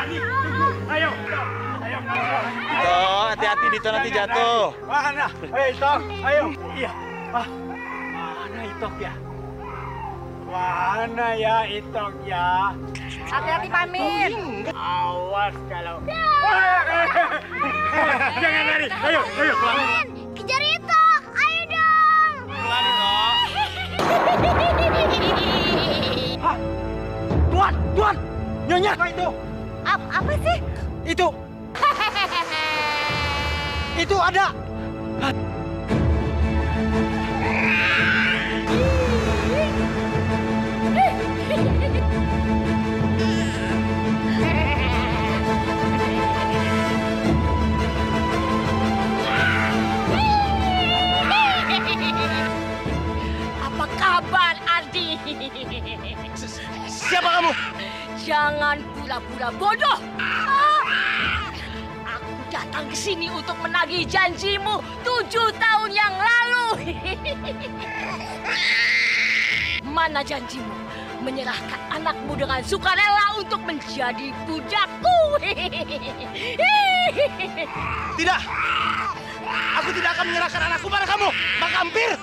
lagi. Tunggu. Ayo. Ayo. Dito, hati-hati Dito nanti jatuh. Mana? Ayo Itok. Ayo. Iya. Mana Itok ya? Mana ya Itok ya? Hati-hati pamit. Awas kalau. Jangan lari. Ayo. Kejar Itok. Ayo dong. Pelan, Tok. Hah? Tuan. Nyonya. Apa itu? Apa sih? Itu ada. Apa kabar, Ardi? Siapa kamu? Jangan pura-pura bodoh. Aku datang ke sini untuk menagih janjimu 7 tahun yang lalu. Mana janjimu? Menyerahkan anakmu dengan sukarela untuk menjadi budakku. Tidak. Aku tidak akan menyerahkan anakku pada kamu, Makampir.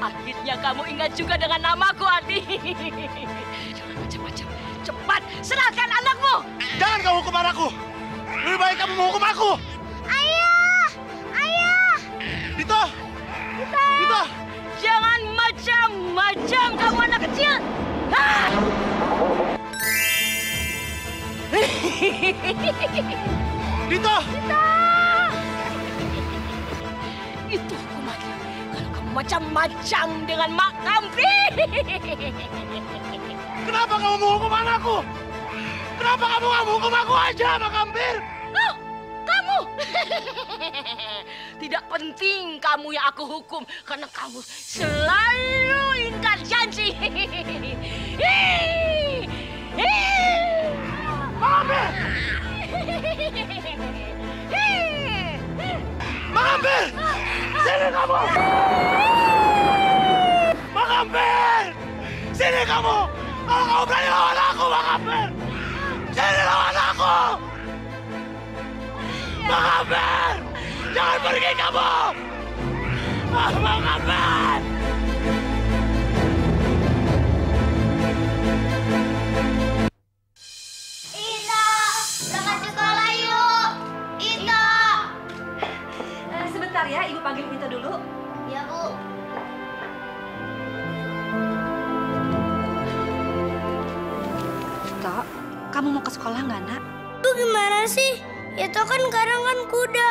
Akhirnya kamu ingat juga dengan namaku, Ardi. Jangan macam-macam. Cepat serahkan anakmu. Jangan kamu hukum anakku. Lebih baik kamu menghukum aku. Ayah. Dito. Jangan macam-macam kamu anak kecil. Dito. Itu hukumannya kalau kamu macam-macam dengan Mak Kampir. Kenapa kamu menghukum anakku? Kenapa kamu nggak menghukum aku aja, Makampir? Oh, kamu. Tidak penting kamu yang aku hukum karena kamu selalu ingkar janji. Makampir! Makampir! Sini kamu! Makampir! Sini kamu! Kalau kamu berani lawan aku, Makampir! Sini lawan aku! Makampir! Jangan pergi kamu! Makampir! Ito, berangkat sekolah yuk. Ito. Sebentar ya, Ibu panggil Ito dulu. Ya, Bu. Tok, kamu mau ke sekolah nggak, Nak? Bu gimana sih? Itu kan karangan kuda.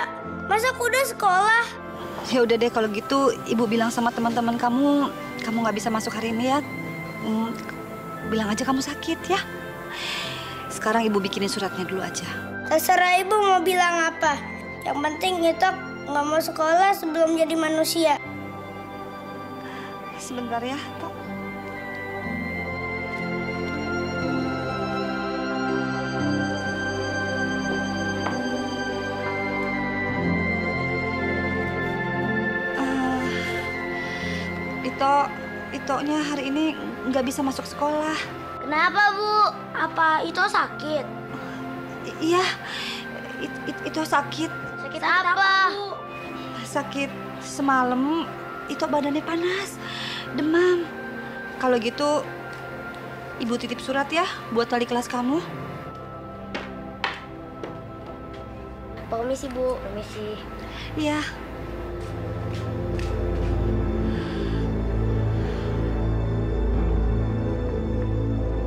Masa kuda sekolah? Ya udah deh kalau gitu Ibu bilang sama teman-teman kamu nggak bisa masuk hari ini ya. Bilang aja kamu sakit ya. Sekarang Ibu bikinin suratnya dulu aja. Terserah Ibu mau bilang apa. Yang penting itu nggak mau sekolah sebelum jadi manusia. Sebentar ya, Tok. Itonya hari ini nggak bisa masuk sekolah. Kenapa, Bu? Apa itu sakit? Iya, itu sakit. Sakit apa? Sakit semalam, itu badannya panas, demam. Kalau gitu, Ibu titip surat ya buat wali kelas kamu. Permisi, Bu. Permisi. Iya.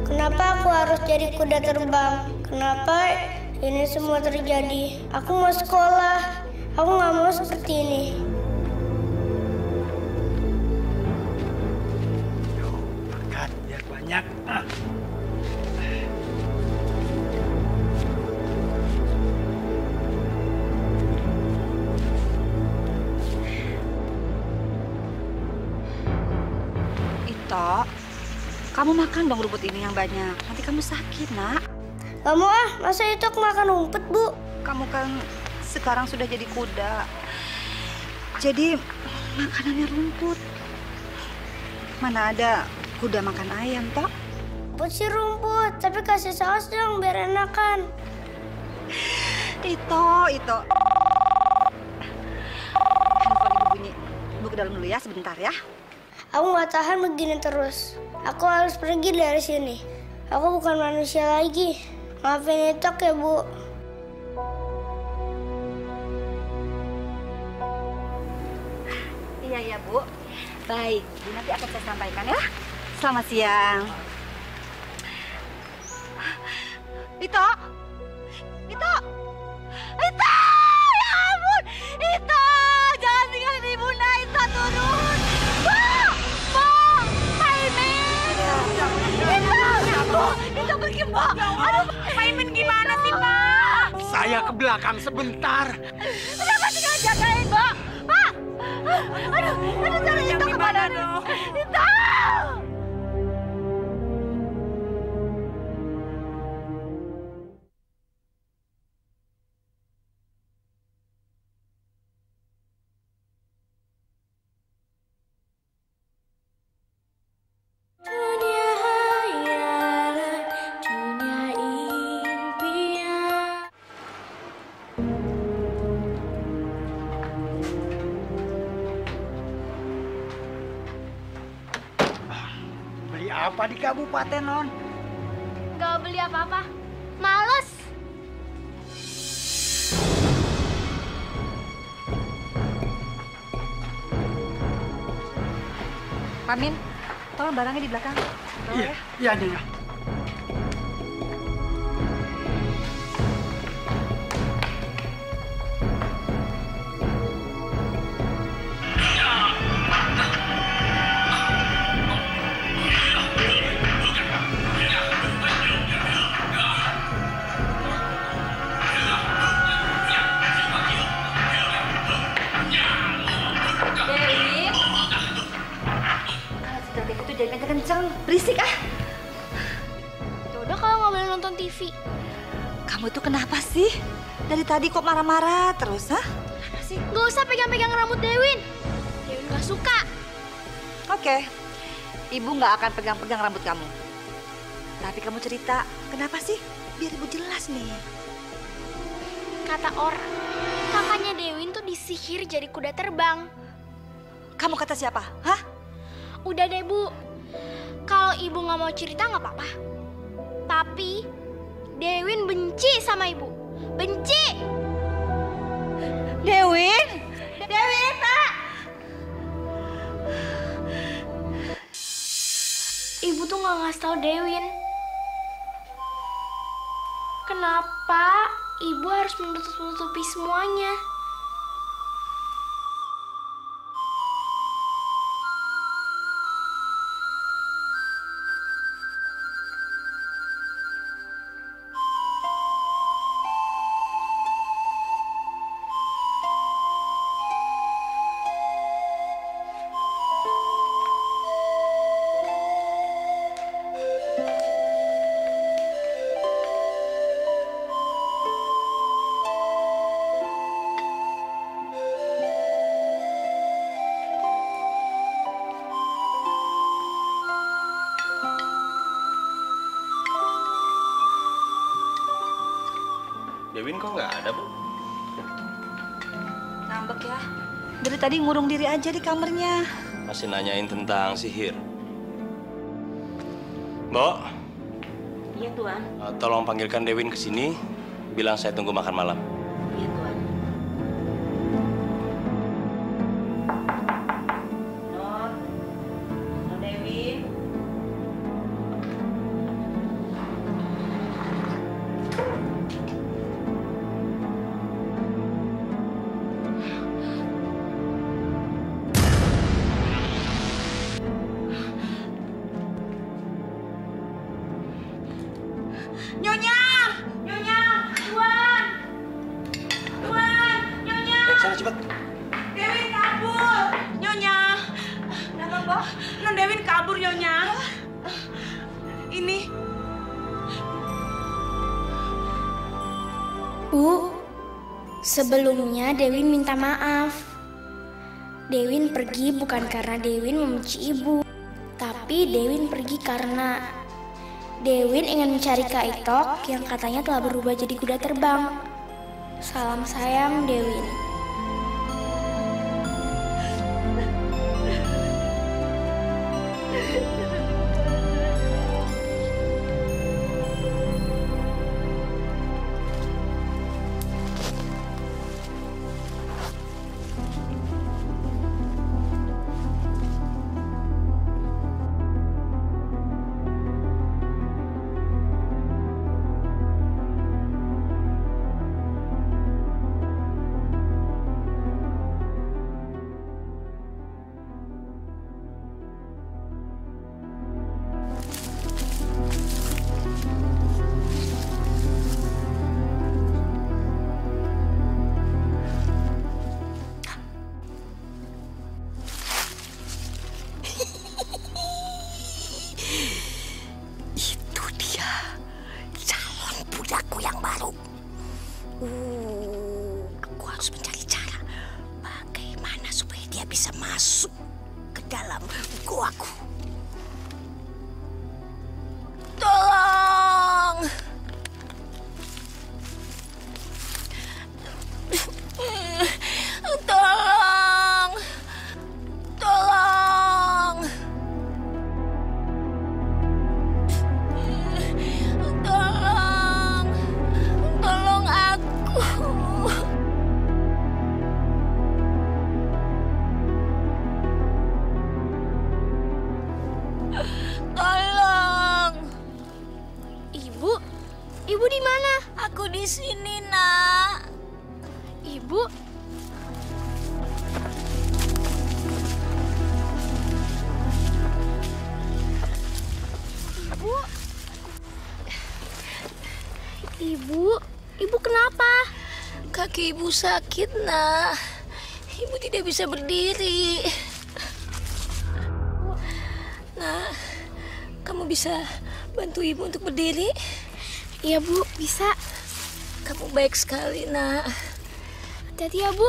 Kenapa aku harus jadi kuda terbang? Kenapa ini semua terjadi? Aku mau sekolah. Aku nggak mau seperti ini. Makan biar banyak. Ito, kamu makan dong rumput ini yang banyak. Nanti kamu sakit, Nak. Gak mau ah, masa itu aku makan rumput, Bu? Kamu kan sekarang sudah jadi kuda. Jadi makanannya rumput. Mana ada kuda makan ayam, Tok? Rumput sih rumput, tapi kasih saus dong biar enakan. Ito. Handphone ibu bunyi. Ibu ke dalam dulu ya sebentar ya. Aku nggak tahan begini terus. Aku harus pergi dari sini. Aku bukan manusia lagi. Maafin Itok ya, Bu. Iya, Bu. Baik, nanti akan saya sampaikan ya. Selamat siang. Ito! Ya ampun! Ito! Jangan tinggalin Ibu Nak, Ito turun! Bu! Paimin! Ito pergi, Mbak! Aduh, Paimin gimana sih, Pak? Saya ke belakang sebentar. Kenapa sih nggak jagain, Mbak? Pak! Aduh, cari Ito kemana nih? Ito! Dunia hayalan, dunia impian. Beli apa di kabupaten, Non? Gak beli apa-apa. Males. Pamin, tolong barangnya di belakang. Iya, Nyonya. Dewi, kalau sudah itu jangan kenceng, berisik ah. Yaudah kalau nggak boleh nonton TV. Kamu tuh kenapa sih? Dari tadi kok marah-marah terus, ha? Apa sih? Gak usah pegang-pegang rambut Dewin. Dewin gak suka. Oke, Ibu nggak akan pegang-pegang rambut kamu. Tapi kamu cerita, kenapa sih? Biar Ibu jelas nih. Kata orang, kakaknya Dewin tuh disihir jadi kuda terbang. Kamu kata siapa? Hah? Udah deh, Bu. Kalau Ibu nggak mau cerita nggak apa-apa. Tapi Dewin benci sama Ibu. Benci! Dewin? Dewin, Pak! Ibu tuh nggak ngasih tahu Dewin. Kenapa Ibu harus menutupi semuanya? Dewin kok nggak ada, Bu? Ngambek ya. Dari tadi ngurung diri aja di kamarnya. Masih nanyain tentang sihir. Mbok, Iya, Tuan. tolong panggilkan Dewin ke sini. Bilang saya tunggu makan malam. Iya, Tuan. Non Dewi. Nyonya! Nyonya! Tuan! Tuan! Nyonya! Sana cepat. Dewin kabur! Nyonya! Kenapa, Mbak? Non Dewin kabur, Nyonya. Ini. Bu, sebelumnya Dewin minta maaf. Dewin pergi bukan karena Dewin membenci Ibu, tapi Dewin pergi karena Dewin ingin mencari Kak Itok yang katanya telah berubah jadi kuda terbang. Salam sayang, Dewin. Aku harus mencari cara bagaimana supaya dia bisa masuk ke dalam goaku. Tolong! Tolong! Tolong! Tolong! Tolong aku! Tolong! Ibu di mana? Aku di sini, Nak. Ibu? Ibu kenapa? Kaki ibu sakit, Nak. Ibu tidak bisa berdiri. Nah, kamu bisa bantu ibu untuk berdiri? Iya, Bu, bisa. Kamu baik sekali, Nak. Hati-hati ya, Bu.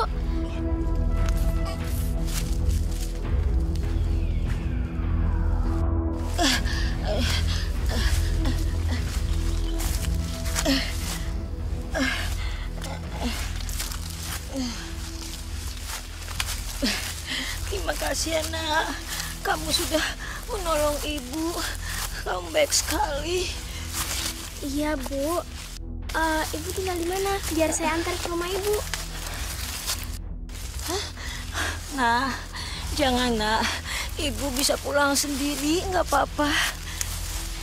Terima kasih, Nak. Kamu sudah menolong ibu. Kamu baik sekali. Iya, Bu. Ibu tinggal di mana? Biar saya antar ke rumah Ibu. Nah, jangan, Nak. Ibu bisa pulang sendiri, nggak apa-apa.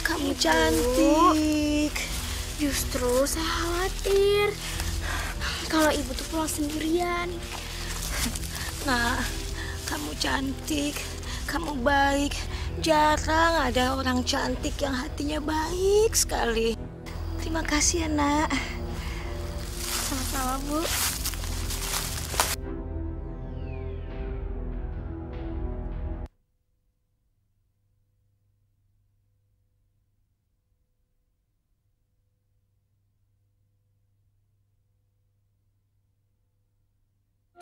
Kamu Ibu. cantik. Justru saya khawatir kalau Ibu tuh pulang sendirian. Nah, kamu cantik, kamu baik. Jarang ada orang cantik yang hatinya baik sekali. Terima kasih ya, Nak. Sama-sama, Bu.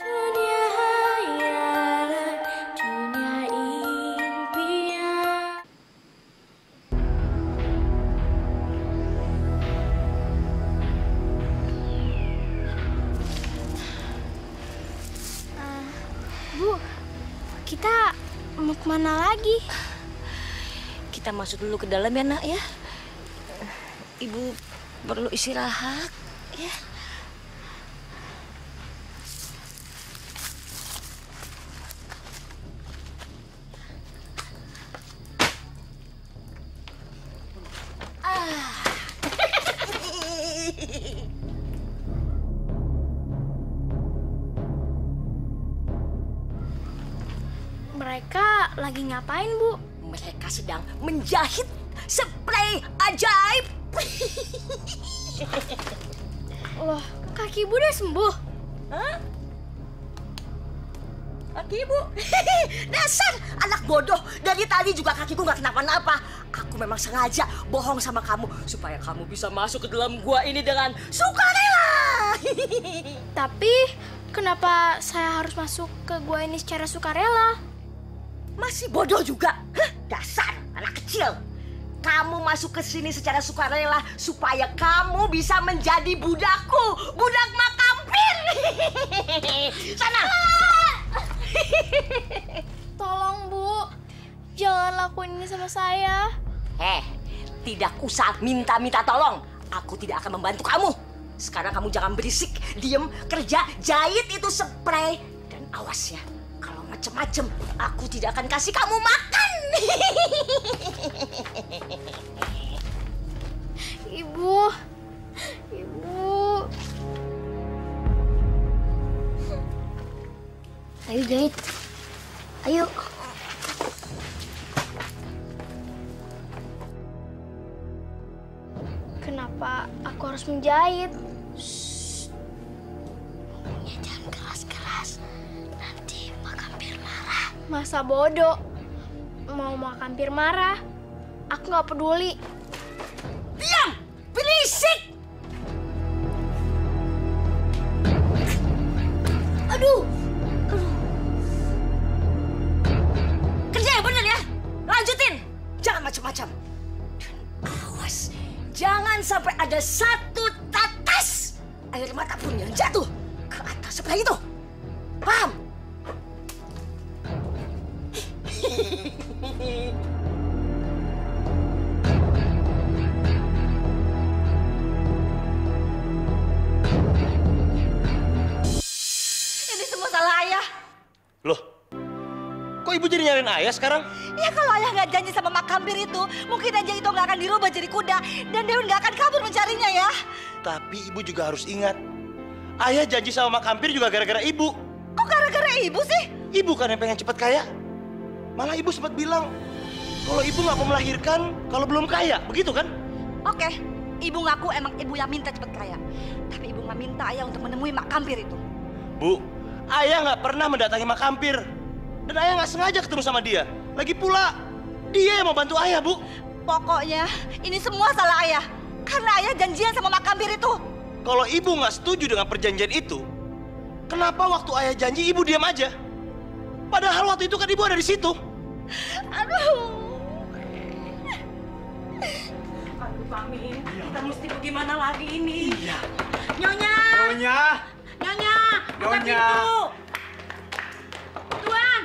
Dunia hayalan, dunia impian. Bu, kita mau kemana lagi? Kita masuk dulu ke dalam ya, Nak ya. Ibu perlu istirahat ya. Mereka lagi ngapain, Bu? Mereka sedang menjahit spray ajaib. Loh, kaki Ibu udah sembuh? Hah? Kaki ibu? Dasar anak bodoh. Dari tadi juga kakiku nggak kenapa-napa. Aku memang sengaja bohong sama kamu supaya kamu bisa masuk ke dalam gua ini dengan sukarela. Tapi kenapa saya harus masuk ke gua ini secara sukarela? Masih bodoh juga. Hah, dasar anak kecil. Kamu masuk ke sini secara sukarela supaya kamu bisa menjadi budakku, budak mak kampir. Sana. Tolong, Bu. Jangan lakuin ini sama saya. Tidak usah minta-minta tolong. Aku tidak akan membantu kamu. Sekarang kamu jangan berisik, diem, kerja, jahit itu spray. Dan awas ya, kalau macem-macem, aku tidak akan kasih kamu makan. Ibu. Ayo jahit. Ayo. Kenapa aku harus menjahit? Ngomongnya jangan keras-keras. Nanti Mak Kampir marah. Masa bodoh? Mau Mak Kampir marah? Aku nggak peduli. Diam! Berisik! Aduh! Kerja yang benar ya! Lanjutin! Jangan macam-macam. Dan awas, jangan sampai ada satu tetes air mata pun yang jatuh ke atas sebelah itu. Paham? Ini semua salah ayah. Loh, kok ibu jadi nyariin ayah sekarang? Ya kalau ayah nggak janji sama Mak Kampir itu, mungkin aja itu nggak akan dirubah jadi kuda dan Dewi nggak akan kabur mencarinya ya. Tapi ibu juga harus ingat, ayah janji sama Mak Kampir juga gara-gara ibu. Kok gara-gara ibu sih? Ibu kan yang pengen cepet kaya. Malah ibu sempat bilang, kalau ibu nggak mau melahirkan kalau belum kaya, begitu kan? Oke, ibu ngaku emang ibu yang minta cepet kaya. Tapi ibu nggak minta ayah untuk menemui Mak Kampir itu. Bu, ayah nggak pernah mendatangi Mak Kampir. Dan ayah nggak sengaja ketemu sama dia. Lagi pula, dia yang mau bantu ayah, Bu. Pokoknya ini semua salah ayah. Karena ayah janjian sama Mak Kampir itu. Kalau ibu nggak setuju dengan perjanjian itu, kenapa waktu ayah janji ibu diam aja? Padahal waktu itu kan ibu ada di situ. Aduh. Aduh, Pamin, kita mesti bagaimana lagi ini? Iya. Nyonya! Nyonya. Nyonya! Buka Nyonya. pintu! Tuan!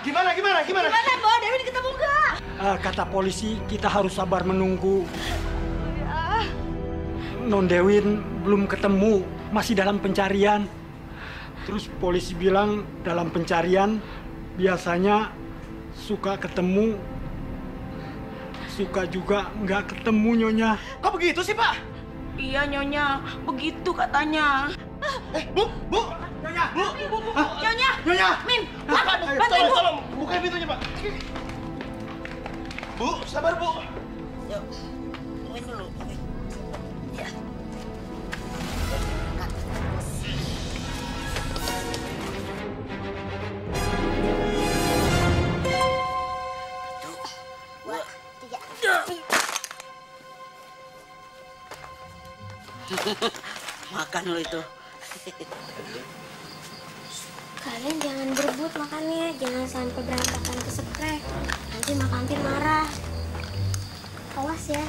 Gimana? Gimana, Mbak? Dewi ketemu nggak? Kata polisi kita harus sabar menunggu. Non Dewin belum ketemu, masih dalam pencarian. Terus polisi bilang dalam pencarian biasanya suka ketemu, suka juga nggak ketemu, Nyonya. Kok begitu sih, Pak? Iya, Nyonya. Begitu katanya. Bu! Nyonya. Bu! Nyonya! Nyonya. Min! Bantuin, tolong! Bukain pintunya, Pak. Bu, sabar, Bu. Makan lo itu. Kalian jangan berebut makannya, jangan sampai berantakan ke spray. Nanti Mak Kampir marah. Awas ya.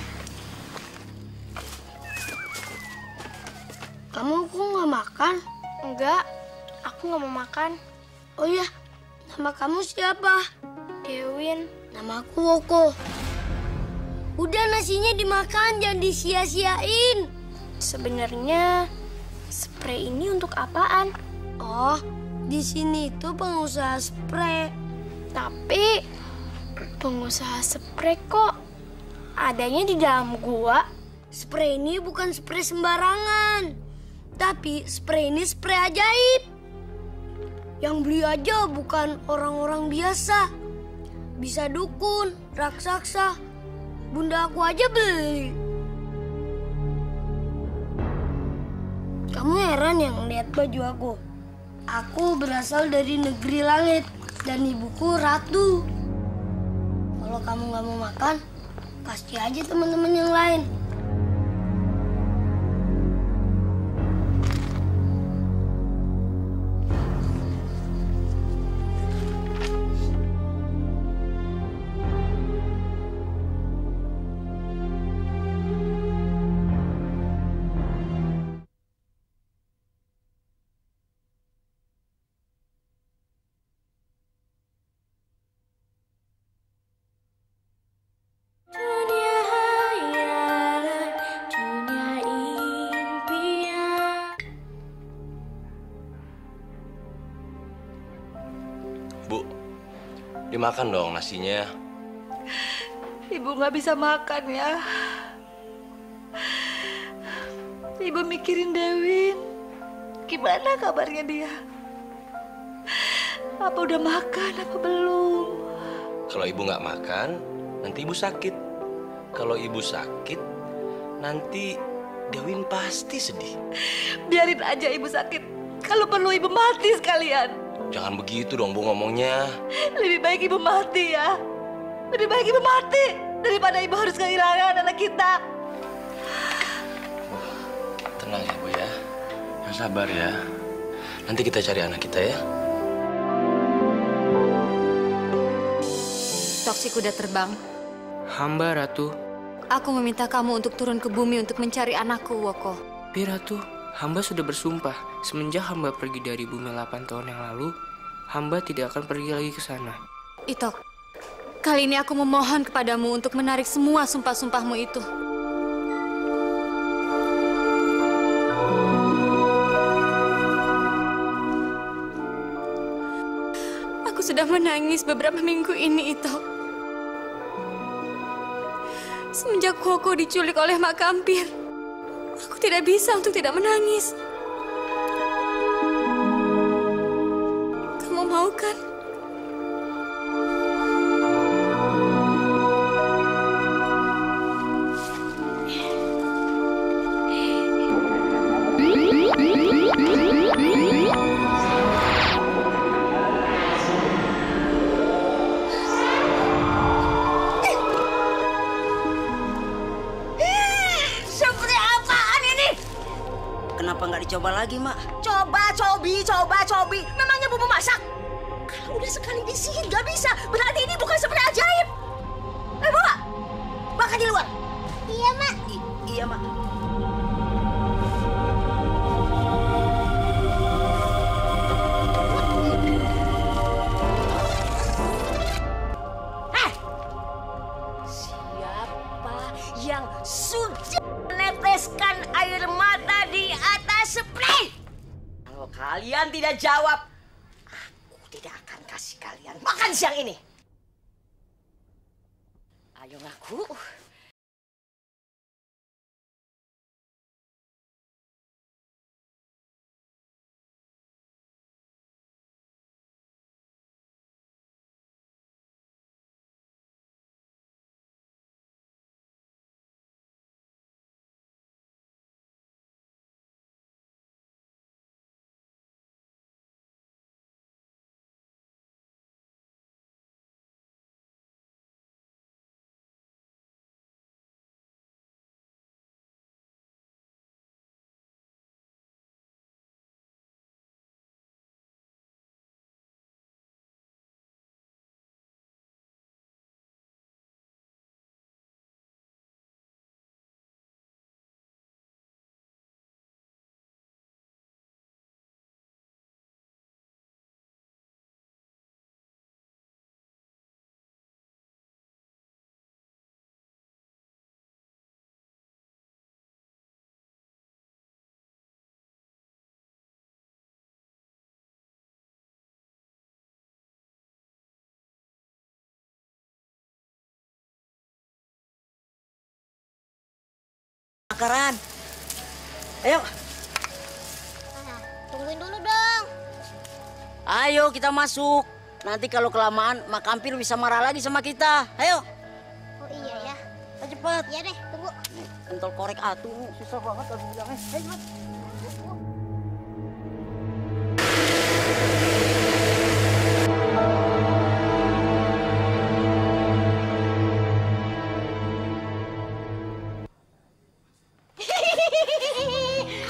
Kamu kok nggak makan? Enggak, aku nggak mau makan. Oh iya, nama kamu siapa? Dewin. Nama aku Woko. Udah nasinya dimakan, jangan disia-siain. Sebenarnya spray ini untuk apaan? Oh, di sini itu pengusaha spray. Tapi pengusaha spray kok adanya di dalam gua? Spray ini bukan spray sembarangan. Tapi spray ini spray ajaib. Yang beli aja bukan orang-orang biasa. Bisa dukun, raksasa. Bunda aku aja beli. Kamu heran yang lihat baju aku? Aku berasal dari negeri langit dan ibuku ratu. Kalau kamu nggak mau makan, kasih aja teman-teman yang lain. Dimakan dong nasinya. Ibu nggak bisa makan ya. Ibu mikirin Dewin. Gimana kabarnya dia? Apa udah makan, apa belum? Kalau ibu nggak makan, nanti ibu sakit. Kalau ibu sakit, nanti Dewin pasti sedih. Biarin aja ibu sakit. Kalau perlu ibu mati sekalian. Jangan begitu dong, Bu, ngomongnya. Lebih baik ibu mati ya. Lebih baik ibu mati daripada ibu harus kehilangan anak kita. Tenang ya, Bu ya. Yang sabar ya. Nanti kita cari anak kita ya. Toksik udah terbang. Hamba, Ratu. Aku meminta kamu untuk turun ke bumi untuk mencari anakku, Woko. Tapi Ratu, hamba sudah bersumpah. Semenjak hamba pergi dari bumi 8 tahun yang lalu, hamba tidak akan pergi lagi ke sana. Itok, kali ini aku memohon kepadamu untuk menarik semua sumpah-sumpahmu itu. Aku sudah menangis beberapa minggu ini, Itok. Semenjak Koko diculik oleh Mak Kampir, aku tidak bisa untuk tidak menangis. Kamu mau kan? Kenapa nggak dicoba lagi, Mak? Cobi. Memangnya bumbu masak? Kalau udah sekali disihir nggak bisa, berarti ini bukan spray ajaib. Bawa! Makan di luar. Iya, Mak. Iya, Mak. Siapa yang sudah meneteskan air mata di atas spray? Kalau kalian tidak jawab, aku tidak akan kasih kalian makan siang ini. Ayo ngaku. Bakaran. Ayo. Tungguin dulu dong. Ayo kita masuk. Nanti kalau kelamaan, Mak Kampir bisa marah lagi sama kita. Ayo. Oh iya ya. Cepat. Iya deh, tunggu. Pentol korek atuh. Susah banget aku bilangnya. Ayo cepat.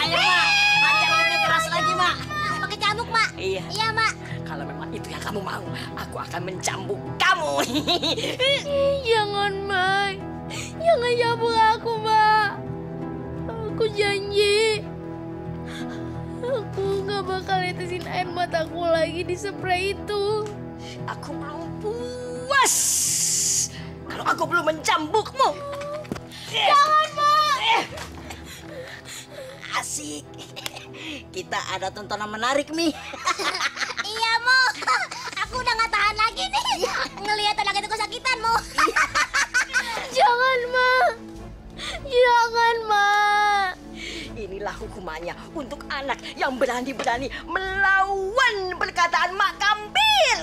Ayo, Mak. Ajar lebih keras lagi, Mak. Pakai cambuk, Mak. Iya. Iya, Mak. Kalau memang itu yang kamu mau, aku akan mencambuk kamu. Jangan, Mak. Jangan cambuk aku, Mak. Aku janji. Aku nggak bakal netesin air mataku lagi di spray itu. Aku belum puas kalau aku belum mencambukmu. Jangan, Mak. Asik. Kita ada tontonan menarik nih. Iya, Mo. Aku udah nggak tahan lagi nih. hukumannya untuk anak yang berani-berani melawan perkataan Mak Kampir.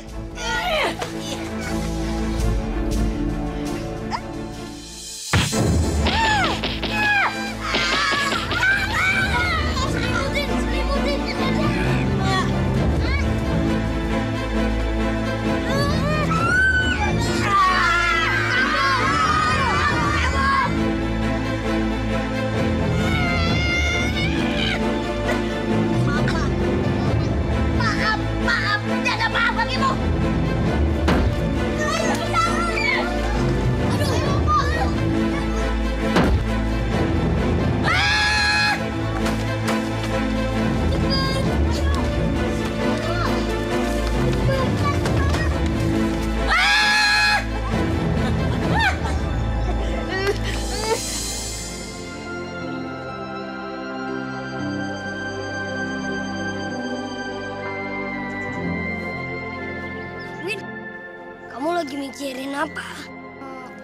Lagi mikirin apa?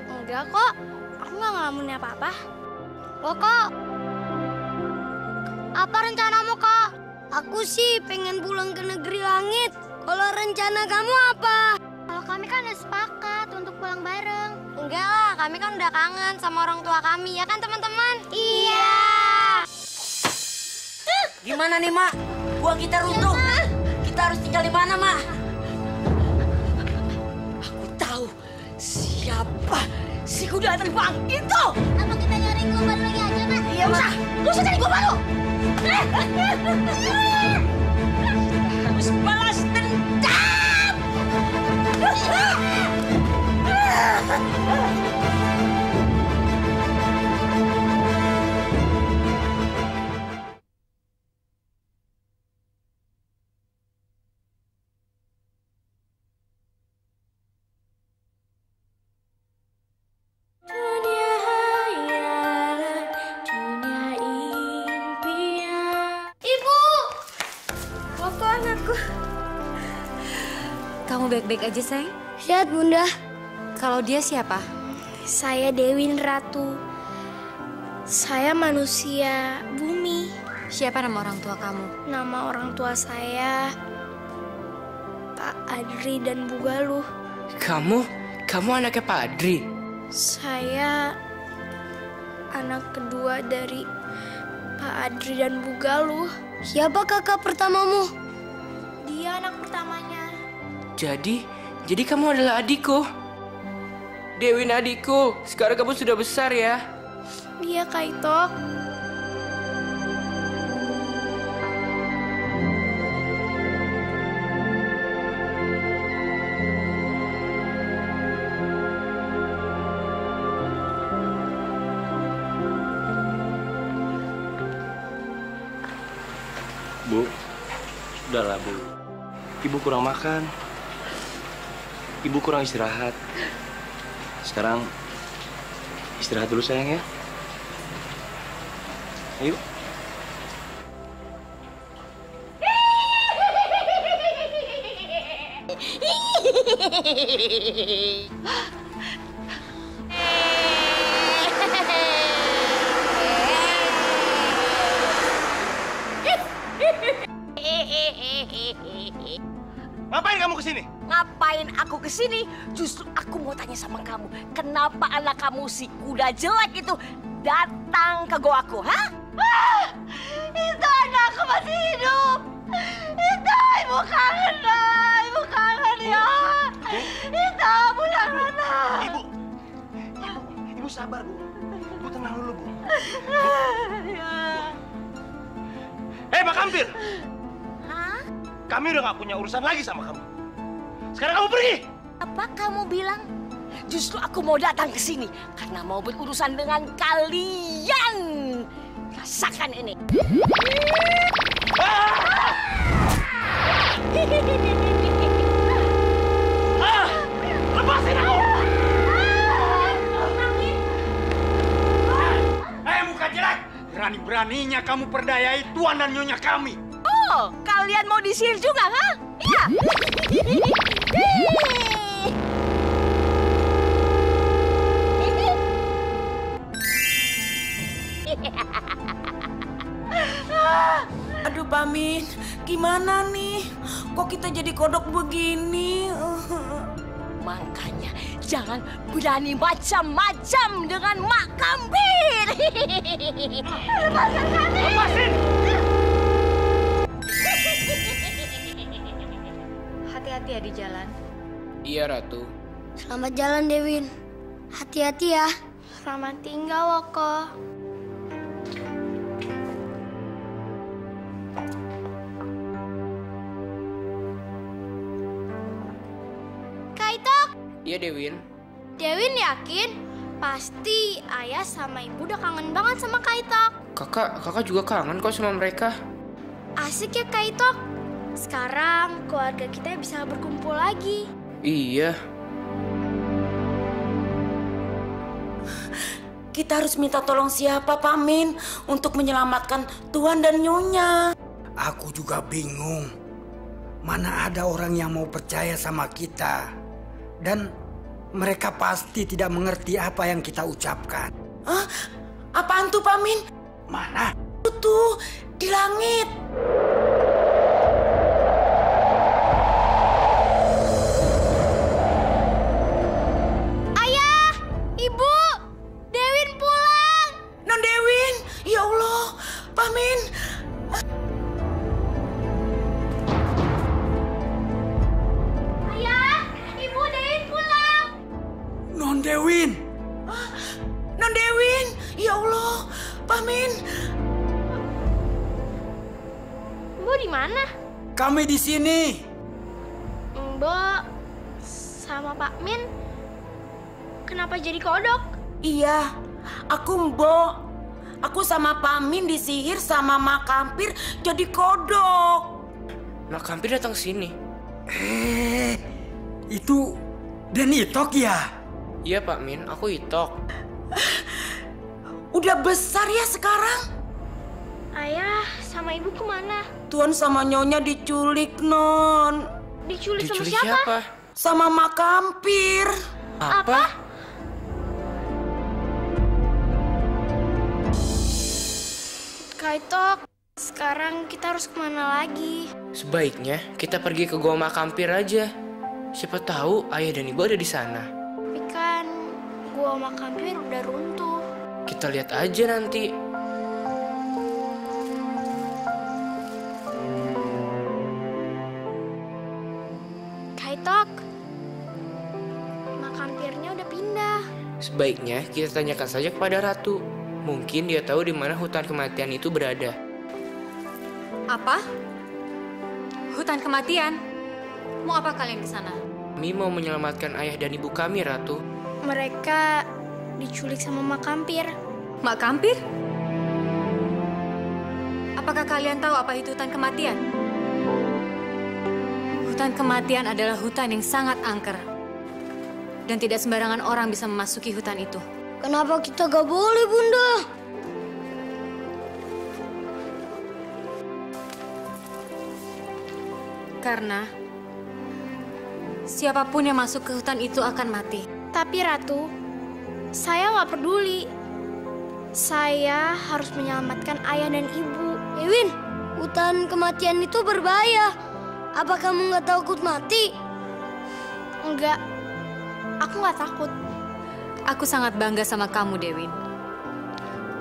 Enggak kok, aku nggak ngelamunin apa-apa. Lo kok? Apa rencanamu kok? Aku sih pengen pulang ke negeri langit. Kalau rencana kamu apa? Kalau kami kan udah sepakat untuk pulang bareng. Enggak lah, kami kan udah kangen sama orang tua kami, ya kan teman-teman? Iya. Gimana nih, Mak? Gua kita runtuh. Kita harus tinggal di mana, Mak? Siapa si kuda terbang itu? Apa kita nyari gua baru lagi aja, Mak? Iya, nggak usah cari gua baru. Harus balas dendam. Kamu baik-baik aja, sayang? Sehat, Bunda. Kalau dia siapa? Saya Dewin Ratu. Saya manusia bumi. Siapa nama orang tua kamu? Nama orang tua saya Pak Adri dan Bu Galuh. Kamu anaknya Pak Adri? Saya anak kedua dari Pak Adri dan Bu Galuh. Siapa kakak pertamamu? Dia anak pertamanya. Jadi kamu adalah adikku. Dewin adikku, sekarang kamu sudah besar ya. Iya, Kaito. Bu, udahlah Bu. Ibu kurang makan. Ibu kurang istirahat. Sekarang istirahat dulu sayang ya. Ayo. Ngapain kamu kesini? Ngapain aku kesini? Justru aku mau tanya sama kamu, kenapa anak kamu si kuda jelek itu datang ke goaku, ha? Itu anakku masih hidup. Itu ibu kangen, ibu kangen ya. Itu pulang anak. Ibu sabar Bu. Ibu tenang dulu Bu. Pak Kampir. Hah? Kami udah gak punya urusan lagi sama kamu. Sekarang kamu pergi. Apa kamu bilang? Justru aku mau datang ke sini karena mau berurusan dengan kalian. Rasakan ini. Lepasin aku! Muka jelek! Berani-beraninya kamu perdayai tuan dan nyonya kami. Oh, kalian mau disihir juga, ha? Iya. Pak Min, gimana nih? Kok kita jadi kodok begini? Makanya jangan berani macam-macam dengan Mak Kambir. Lepaskan kami. Lepasin! Hati-hati ya di jalan. Iya, Ratu. Selamat jalan, Dewin. Hati-hati ya. Selamat tinggal, Woko. Kaitok, Iya, Dewin. Dewin yakin pasti ayah sama ibu udah kangen banget sama Kaitok. Kakak juga kangen kok sama mereka. Asik ya Kaitok. Sekarang keluarga kita bisa berkumpul lagi. Iya. Kita harus minta tolong siapa, Pak Min, untuk menyelamatkan Tuan dan Nyonya. Aku juga bingung. Mana ada orang yang mau percaya sama kita. Dan mereka pasti tidak mengerti apa yang kita ucapkan. Hah? Apaan tuh, Pak Min? Mana? Tuh, di langit. Ayah, Ibu, Dewin pulang. Non Dewin, ya Allah, Pak Min. Ayah, Ibu, Dewin pulang. Non Dewin. Non Dewin, ya Allah, Pak Min. Mbok di mana? Kami di sini. Mbok sama Pak Min kenapa jadi kodok? Iya, aku Mbok. Aku sama Pak Min disihir sama Mak Kampir jadi kodok. Mak Kampir datang sini. Itu Den Itok ya? Iya, Pak Min, aku Itok. Udah besar ya sekarang? Ayah sama ibu kemana? Tuan sama Nyonya diculik, Non. Diculik sama siapa? Sama Mak Kampir. Apa? Kaitok, sekarang kita harus kemana lagi? Sebaiknya kita pergi ke Gua Mak Kampir aja. Siapa tahu ayah dan ibu ada di sana. Tapi kan gua Mak Kampir udah runtuh. Kita lihat aja nanti. Kaitok, Mak Kampirnya udah pindah. Sebaiknya kita tanyakan saja kepada Ratu. Mungkin dia tahu di mana hutan kematian itu berada. Apa? Hutan kematian? Mau apa kalian ke sana? Kami mau menyelamatkan ayah dan ibu kami, Ratu. Mereka diculik sama Mak Kampir. Mak Kampir? Apakah kalian tahu apa itu hutan kematian? Hutan kematian adalah hutan yang sangat angker. Dan tidak sembarangan orang bisa memasuki hutan itu. Kenapa kita gak boleh, Bunda? Karena siapapun yang masuk ke hutan itu akan mati. Tapi Ratu, saya nggak peduli. Saya harus menyelamatkan ayah dan ibu. Ewin, hutan kematian itu berbahaya. Apa kamu nggak takut mati? Enggak, aku nggak takut. Aku sangat bangga sama kamu, Dewin.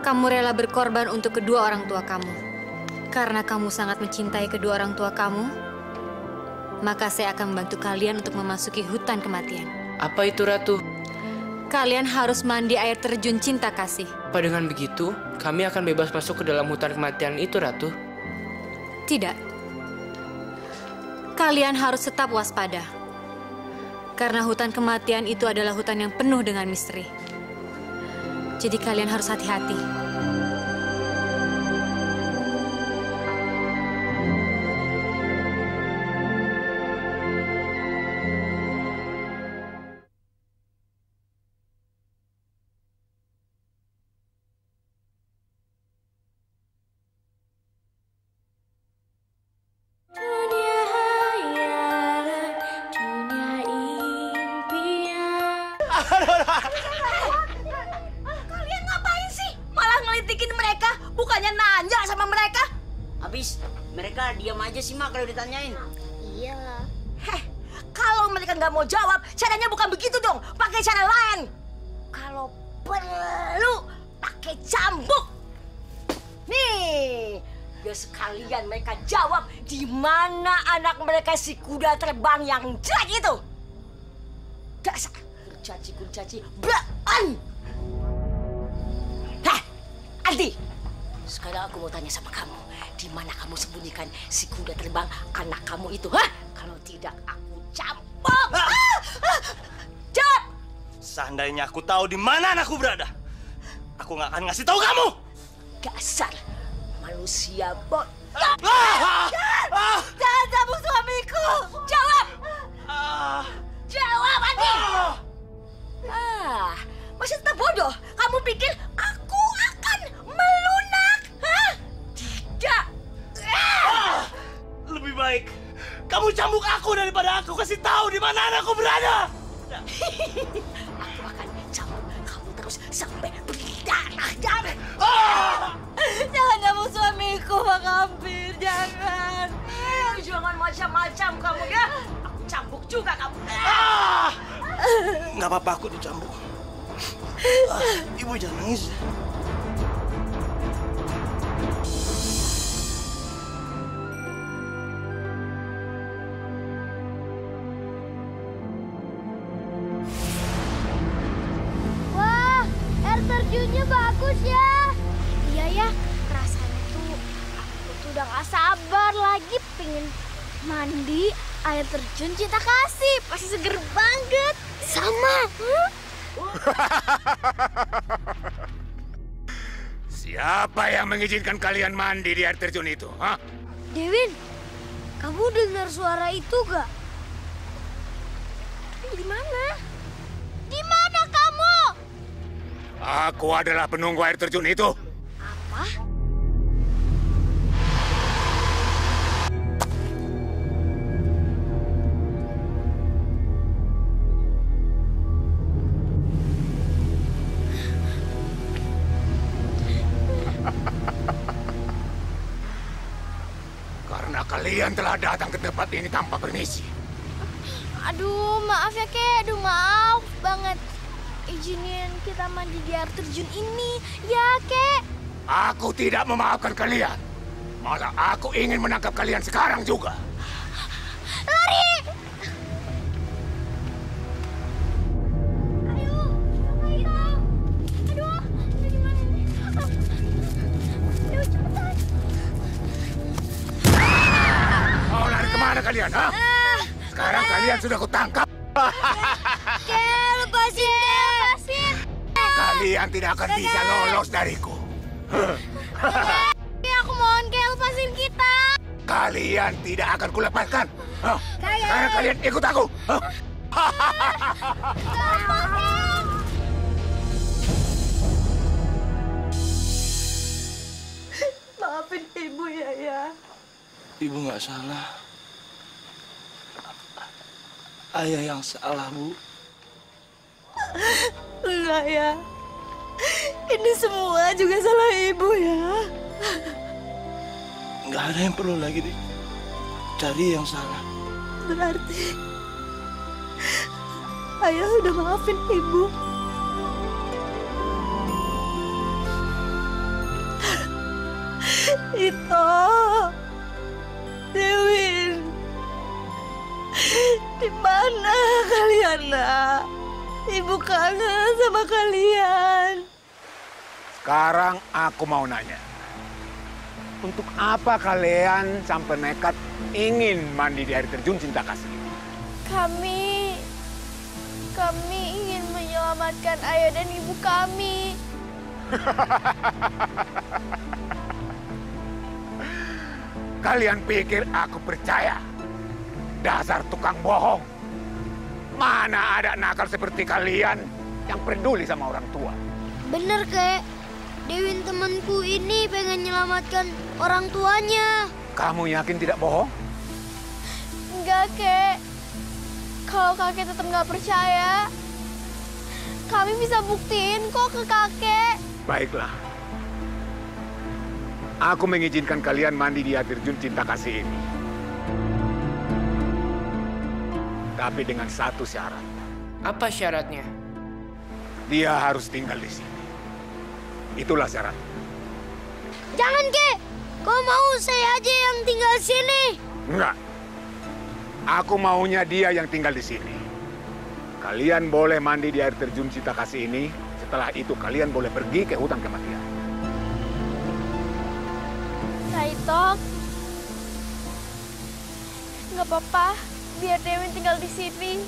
Kamu rela berkorban untuk kedua orang tua kamu. Karena kamu sangat mencintai kedua orang tua kamu, maka saya akan membantu kalian untuk memasuki hutan kematian. Apa itu, Ratu? Kalian harus mandi air terjun cinta kasih. Apa dengan begitu, kami akan bebas masuk ke dalam hutan kematian itu, Ratu? Tidak. Kalian harus tetap waspada. Karena hutan kematian itu adalah hutan yang penuh dengan misteri. Jadi kalian harus hati-hati. Kalian ngapain sih? Malah ngelitikin mereka, bukannya nanya sama mereka. Habis mereka diam aja sih, Mak, kalau ditanyain. Iya. Kalau mereka nggak mau jawab, caranya bukan begitu dong. Pakai cara lain. Kalau perlu, pakai cambuk. Nih, biar sekalian mereka jawab di mana anak mereka si kuda terbang yang jelek itu. Dasar kurcaci, belan. Aldi, sekarang aku mau tanya sama kamu. Di mana kamu sembunyikan si kuda terbang anak kamu itu, hah? Kalau tidak, aku campur. Jawab! Seandainya aku tahu di mana anakku berada, aku nggak akan ngasih tahu kamu. Dasar manusia bodoh. Jangan cabut suamiku. Jawab! Jawab, Andi! Masih tetap bodoh? Kamu pikir aku akan melunak? Hah? Tidak. Lebih baik kamu cambuk aku daripada aku kasih tahu di mana anakku berada. Aku akan cambuk kamu terus sampai berdarah-darah. Jangan cabut suamiku, Pak Kampir. Jangan. Jangan macam-macam kamu ya. Aku cambuk juga kamu. Nggak apa-apa, aku dicambuk. Ibu jangan nangis. Wah, air terjunnya bagus ya. Iya ya, rasanya tuh aku tuh udah gak sabar lagi pengen mandi air terjun Cinta Kasih. Pasti seger banget. Sama. Siapa yang mengizinkan kalian mandi di air terjun itu? Hah? Dewin, kamu dengar suara itu gak? Di mana? Di mana kamu? Aku adalah penunggu air terjun itu. Apa? Karena kalian telah datang ke tempat ini tanpa permisi. Aduh, maaf ya, Kek. Aduh, maaf banget. Izinin kita mandi di air terjun ini. Ya, Kek. Aku tidak memaafkan kalian. Malah aku ingin menangkap kalian sekarang juga. Lari! Mau lari kemana kalian, ha? Sekarang kalian sudah kutangkap. Kek, lepasin. Kalian tidak akan bisa lolos dariku. Kek, aku mohon, Kek, lepasin kita. Kalian tidak akan kulepaskan. Sekarang kalian ikut aku. Maafin ibu ya. Ibu nggak salah. Ayah yang salah, Bu. Enggak ya. Ini semua juga salah ibu ya. Nggak ada yang perlu lagi dicari yang salah. Berarti ayah udah maafin ibu. Ito, Dewin, di mana kalian, nak? Ibu kangen sama kalian. Sekarang aku mau nanya. Untuk apa kalian sampai nekat ingin mandi di air terjun Cinta Kasih? Kami ingin menyelamatkan ayah dan ibu kami. Kalian pikir aku percaya? Dasar tukang bohong. Mana ada nakal seperti kalian yang peduli sama orang tua? Bener, Kek. Dewin temanku ini pengen menyelamatkan orang tuanya. Kamu yakin tidak bohong? Enggak, Kek. Kalau kakek tetap nggak percaya, kami bisa buktiin kok ke kakek. Baiklah. Aku mengizinkan kalian mandi di air terjun cinta kasih ini. Tapi dengan satu syarat. Apa syaratnya? Dia harus tinggal di sini. Itulah syarat. Jangan, Kek. Kau mau saya aja yang tinggal sini? Enggak. Aku maunya dia yang tinggal di sini. Kalian boleh mandi di air terjun cinta kasih ini. Setelah itu kalian boleh pergi ke hutan kematian. Kaitok, nggak apa-apa. Biar Dewin tinggal di sini.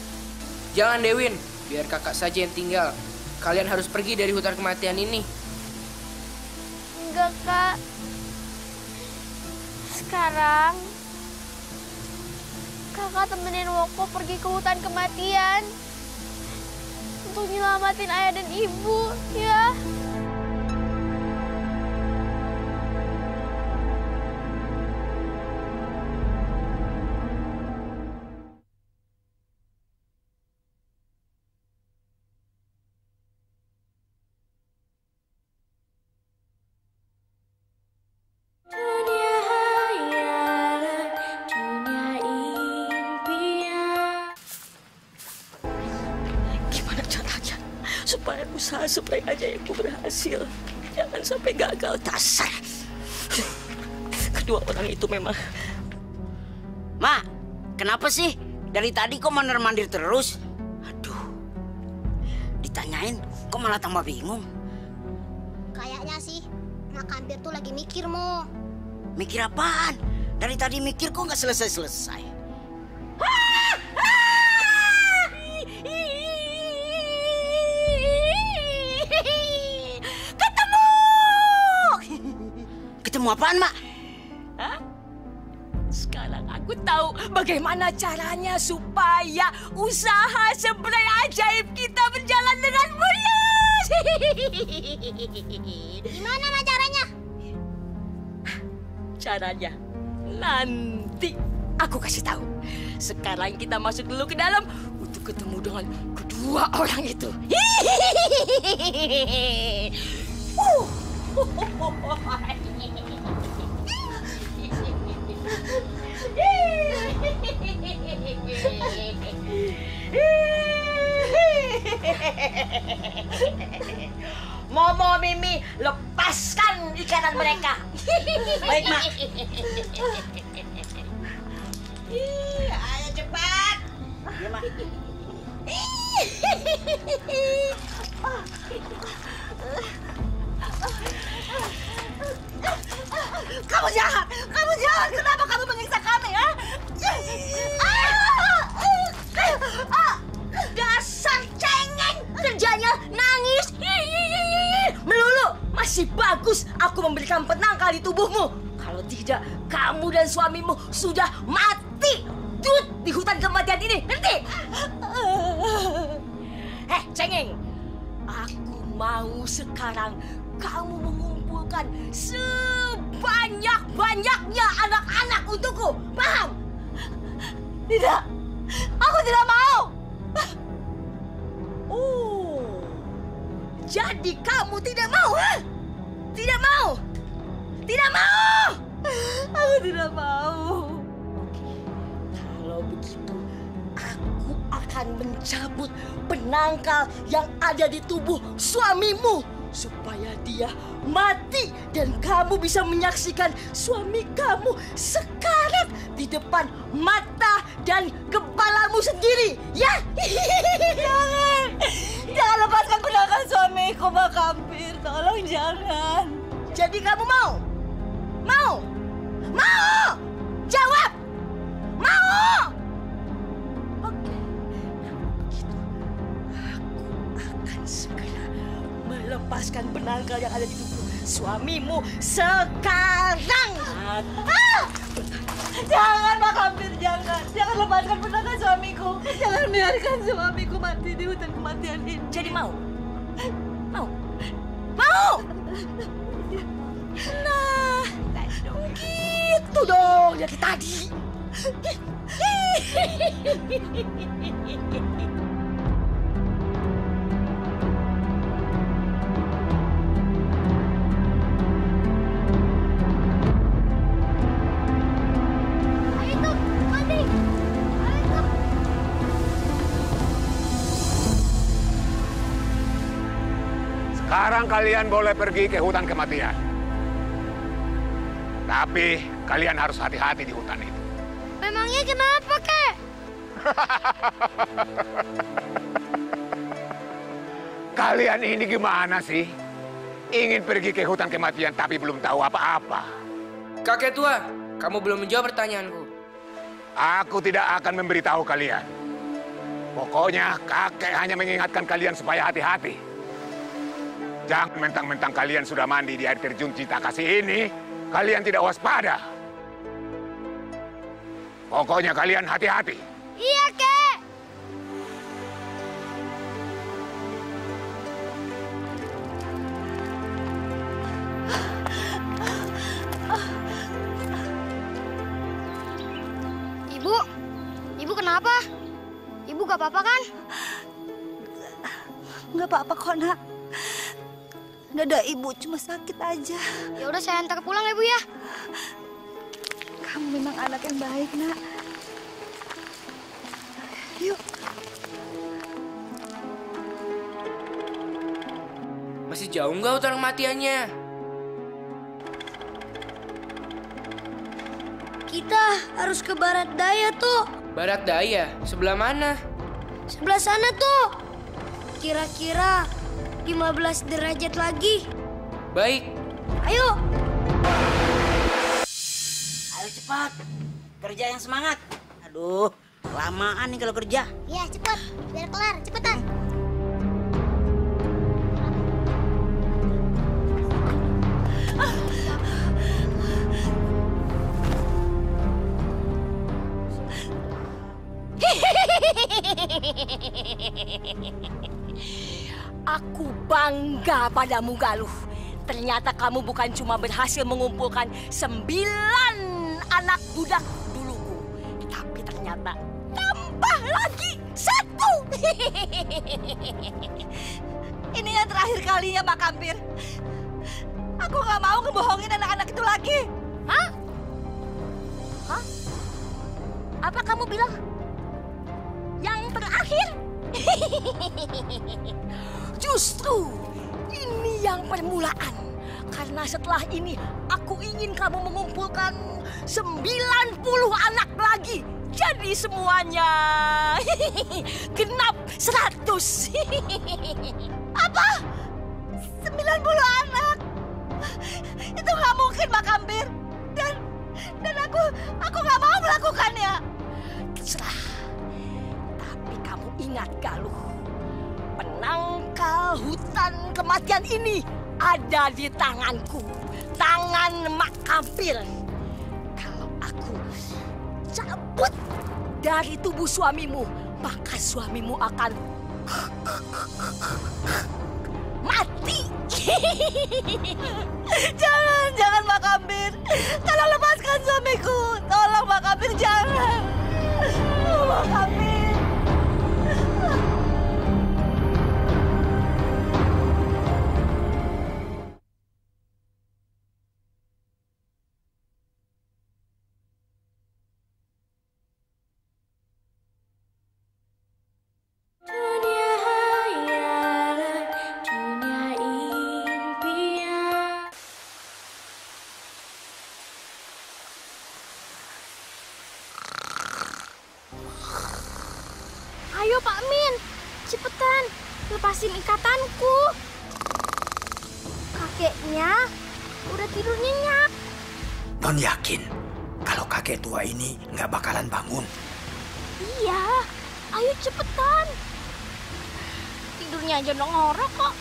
Jangan Dewin, biar kakak saja yang tinggal. Kalian harus pergi dari hutan kematian ini. Enggak, Kak. Sekarang, kakak temenin Woko pergi ke hutan kematian. Untuk nyelamatin ayah dan ibu, ya. Supaya usaha spray ajaibku berhasil. Jangan sampai gagal, dasar. Kedua orang itu memang... Ma, kenapa sih? Dari tadi kok mondar-mandir terus? Aduh, ditanyain kok malah tambah bingung. Kayaknya sih, Mak Kampir tuh lagi mikir, Mo. Mikir apaan? Dari tadi mikir kok nggak selesai-selesai. Ketemu apaan, Mak? Hah? Sekarang aku tahu bagaimana caranya supaya usaha spray ajaib kita berjalan dengan mulus. Gimana, Mak, caranya? Caranya nanti aku kasih tahu. Sekarang kita masuk dulu ke dalam untuk ketemu dengan kedua orang itu. Momo, Mimi, lepaskan ikatan mereka. Baik, Mak. Ayo cepat. Ya, Mak. Kamu jahat! Kamu jahat! Kenapa kamu menyiksa kami, ya? Dasar cengeng! Kerjanya nangis! Melulu! Masih bagus aku memberikan penangkal di tubuhmu. Kalau tidak, kamu dan suamimu sudah mati dut di hutan kematian ini. Ngerti? Cengeng! Aku mau sekarang kamu mengumpulkan sebanyak-banyaknya anak-anak untukku. Paham? Tidak. Aku tidak mau. Oh. Jadi kamu tidak mau, ha? Tidak mau? Tidak mau? Aku tidak mau. Kalau begitu, aku akan mencabut penangkal yang ada di tubuh suamimu. Supaya dia mati dan kamu bisa menyaksikan suami kamu sekarat di depan mata dan kepalamu sendiri, ya? Jangan! Jangan lepaskan penangkal suamiku, Mak Kampir. Tolong jangan. Jadi kamu mau? Mau? Mau? Jawab! Mau! Oke. Kalau begitu, aku akan segera melepaskan penangkal yang ada di tubuh suamimu sekarang. Jangan, Mak Kampir, jangan. Jangan lepaskan penangkal suamiku. Jangan biarkan suamiku mati di hutan kematian ini. Jadi mau? Mau? Mau? Nah, gitu dong dari tadi. kalian boleh pergi ke hutan kematian. Tapi kalian harus hati-hati di hutan itu. Memangnya kenapa, Kek? Kalian ini gimana sih? Ingin pergi ke hutan kematian tapi belum tahu apa-apa. Kakek tua, kamu belum menjawab pertanyaanku. Aku tidak akan memberitahu kalian. Pokoknya kakek hanya mengingatkan kalian supaya hati-hati. Jangan mentang-mentang kalian sudah mandi di air terjun Cinta Kasih ini, kalian tidak waspada. Pokoknya kalian hati-hati. Iya, Kek. Ibu kenapa? Ibu gak apa-apa kan? Nggak apa-apa kok, Nak. Dada ibu cuma sakit aja. Ya udah saya antar pulang ya, Bu ya. Kamu memang anak yang baik, Nak. Yuk. Masih jauh nggak hutan kematiannya? Kita harus ke barat daya tuh. Barat daya? Sebelah mana? Sebelah sana tuh. Kira-kira 15 derajat lagi. Baik. Ayo. Ayo cepat. Kerja yang semangat. Aduh, lamaan nih kalau kerja. Ya cepat, biar kelar, cepetan. Aku bangga padamu, Galuh. Ternyata kamu bukan cuma berhasil mengumpulkan 9 anak budak duluku, tapi ternyata tambah lagi 1. Ini yang terakhir kalinya, Mak Kampir. Aku nggak mau ngebohongin anak-anak itu lagi. Hah? Hah? Apa kamu bilang? Yang terakhir? Justru ini yang permulaan. Karena setelah ini aku ingin kamu mengumpulkan 90 anak lagi. Jadi semuanya genap 100. Apa? 90 anak? Itu nggak mungkin, Mak Kampir. Dan aku nggak mau melakukannya. Terserah. Tapi kamu ingat, Galuh. Penangkal hutan kematian ini ada di tanganku. Tangan Mak Kampir. Kalau aku cabut dari tubuh suamimu, maka suamimu akan mati. Jangan Mak Kampir. Tolong lepaskan suamiku. Tolong Mak Kampir, jangan. Mak Kampir. Ayo Pak Min, cepetan, lepasin ikatanku. Kakeknya udah tidur nyenyak. Non yakin kalau kakek tua ini nggak bakalan bangun. Iya, ayo cepetan. Tidurnya aja ngorok kok.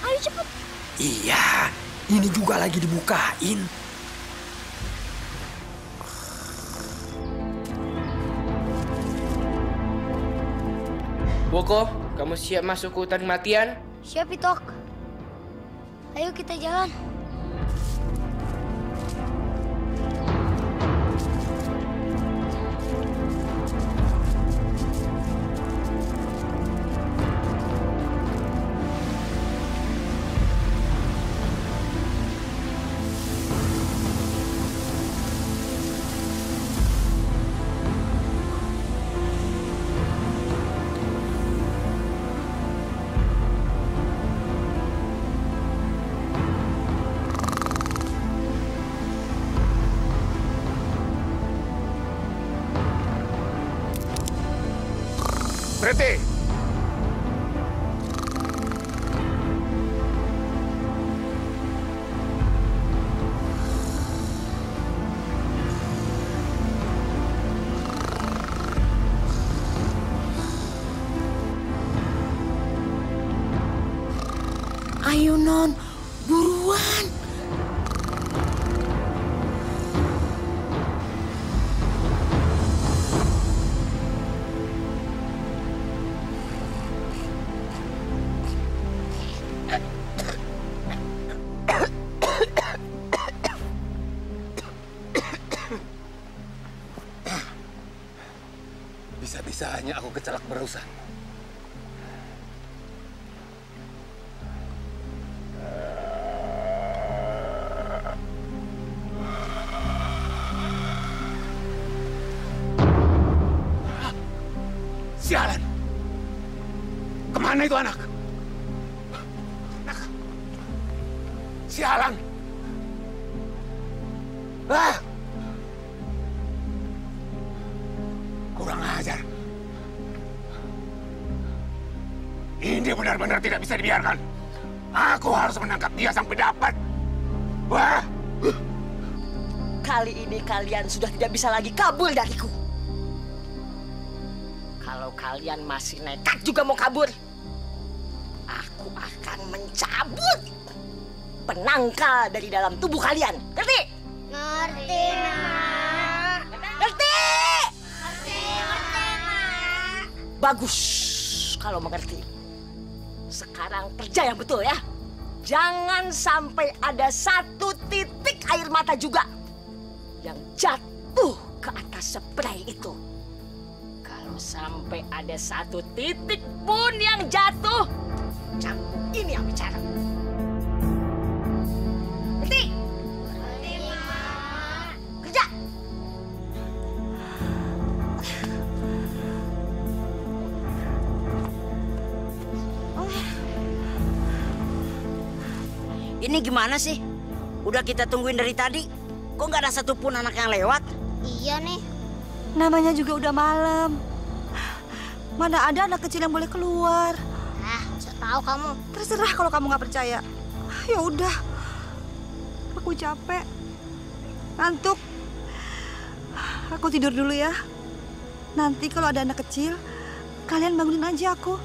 Ayo cepet. Iya, ini juga lagi dibukain. Boko, kamu siap masuk ke hutan kematian? Siap, Pitok. Ayo kita jalan. Ayo Non, buruan. Bisa-bisanya aku kecelak berusan. Sialan! Kemana itu anak? Sialan! Ah! Kurang ajar. Ini benar-benar tidak bisa dibiarkan. Aku harus menangkap dia sampai dapat. Wah! Kali ini kalian sudah tidak bisa lagi kabur dariku. Kalau kalian masih nekat juga mau kabur, aku akan mencabut penangkal dari dalam tubuh kalian. Ngerti? Ngerti, Mak. Ngerti? Ngerti, Mak. Bagus kalau mengerti. Sekarang kerja yang betul ya. Jangan sampai ada satu titik air mata juga yang jatuh ke atas spray itu. Kalau sampai ada satu titik pun yang jatuh, cambuk ini yang bicara. Ngerti? Ngerti, Mak. Kerja! Ini gimana sih? Udah kita tungguin dari tadi. Kok nggak ada satupun anak yang lewat? Iya nih. Namanya juga udah malam. Mana ada anak kecil yang boleh keluar. Saya tahu kamu. Terserah kalau kamu nggak percaya. Ya udah. Aku capek. Ngantuk. Aku tidur dulu ya. Nanti kalau ada anak kecil, kalian bangunin aja aku.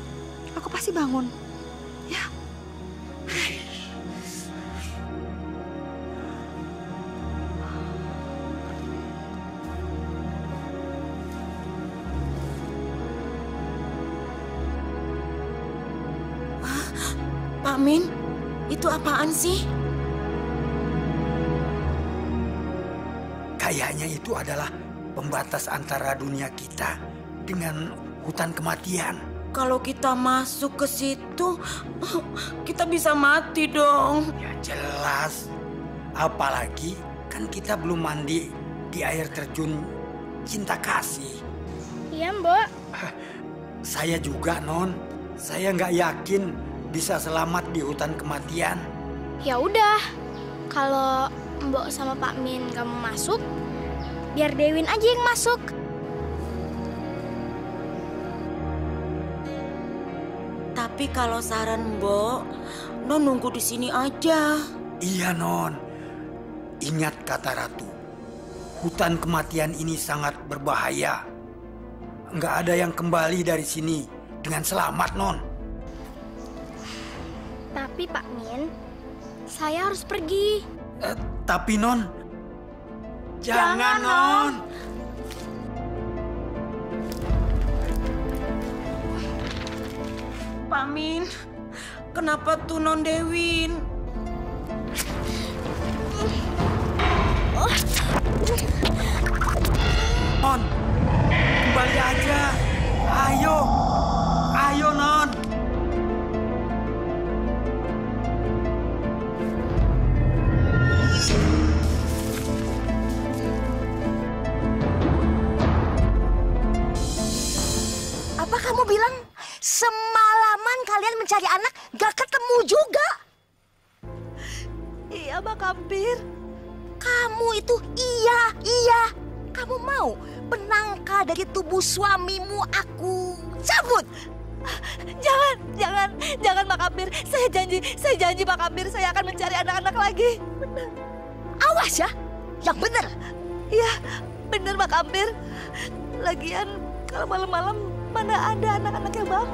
Aku pasti bangun. Ya. Pak Min, itu apaan sih? Kayaknya itu adalah pembatas antara dunia kita dengan hutan kematian. Kalau kita masuk ke situ, kita bisa mati dong. Ya jelas. Apalagi kan kita belum mandi di air terjun Cinta Kasih. Iya, Mbok. Saya juga, Non. Saya nggak yakin bisa selamat di hutan kematian. Ya udah, kalau Mbok sama Pak Min gak mau masuk, biar Dewin aja yang masuk. Tapi kalau saran Mbok, Non nunggu di sini aja. Iya, Non. Ingat kata Ratu, hutan kematian ini sangat berbahaya. Nggak ada yang kembali dari sini dengan selamat, Non. Tapi Pak Min, saya harus pergi. Tapi Non, jangan Non. Pak Min, kenapa tuh Non Dewin? Non, kembali aja. Ayo, ayo Non. Apa kamu bilang semalaman kalian mencari anak gak ketemu juga? Iya, Mbak Kampir. Kamu itu iya. Kamu mau penangka dari tubuh suamimu aku cabut? Jangan Mbak Kampir. Saya janji Mbak Kampir, saya akan mencari anak-anak lagi. Benar. Awas ya, yang benar. Iya, benar Mbak Kampir. Lagian kalau malam-malam mana ada anak-anak yang bangun.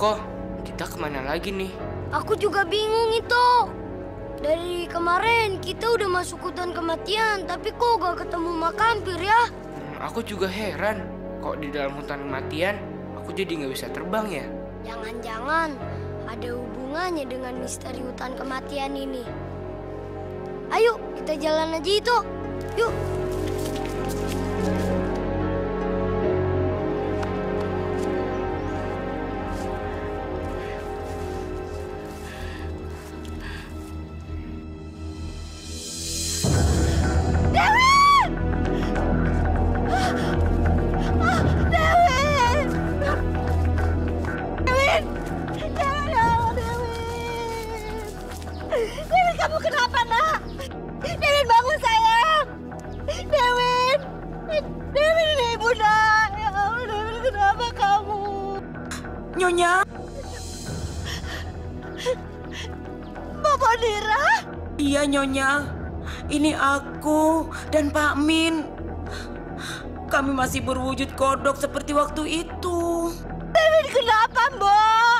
Koko, kita kemana lagi nih? Aku juga bingung itu. Dari kemarin kita udah masuk hutan kematian, tapi kok gak ketemu Makampir ya? Aku juga heran, kok di dalam hutan kematian aku jadi nggak bisa terbang ya? Jangan-jangan ada hubungannya dengan misteri hutan kematian ini. Ayo, kita jalan aja itu. Yuk. Kamu kenapa, nak? Dewin, bangun sayang. Dewin, ini ibu, nak. Ya Allah, Dewin, kenapa kamu? Nyonya. Bapak Nira? Iya, Nyonya. Ini aku dan Pak Min. Kami masih berwujud kodok seperti waktu itu. Dewin, kenapa, Mbak?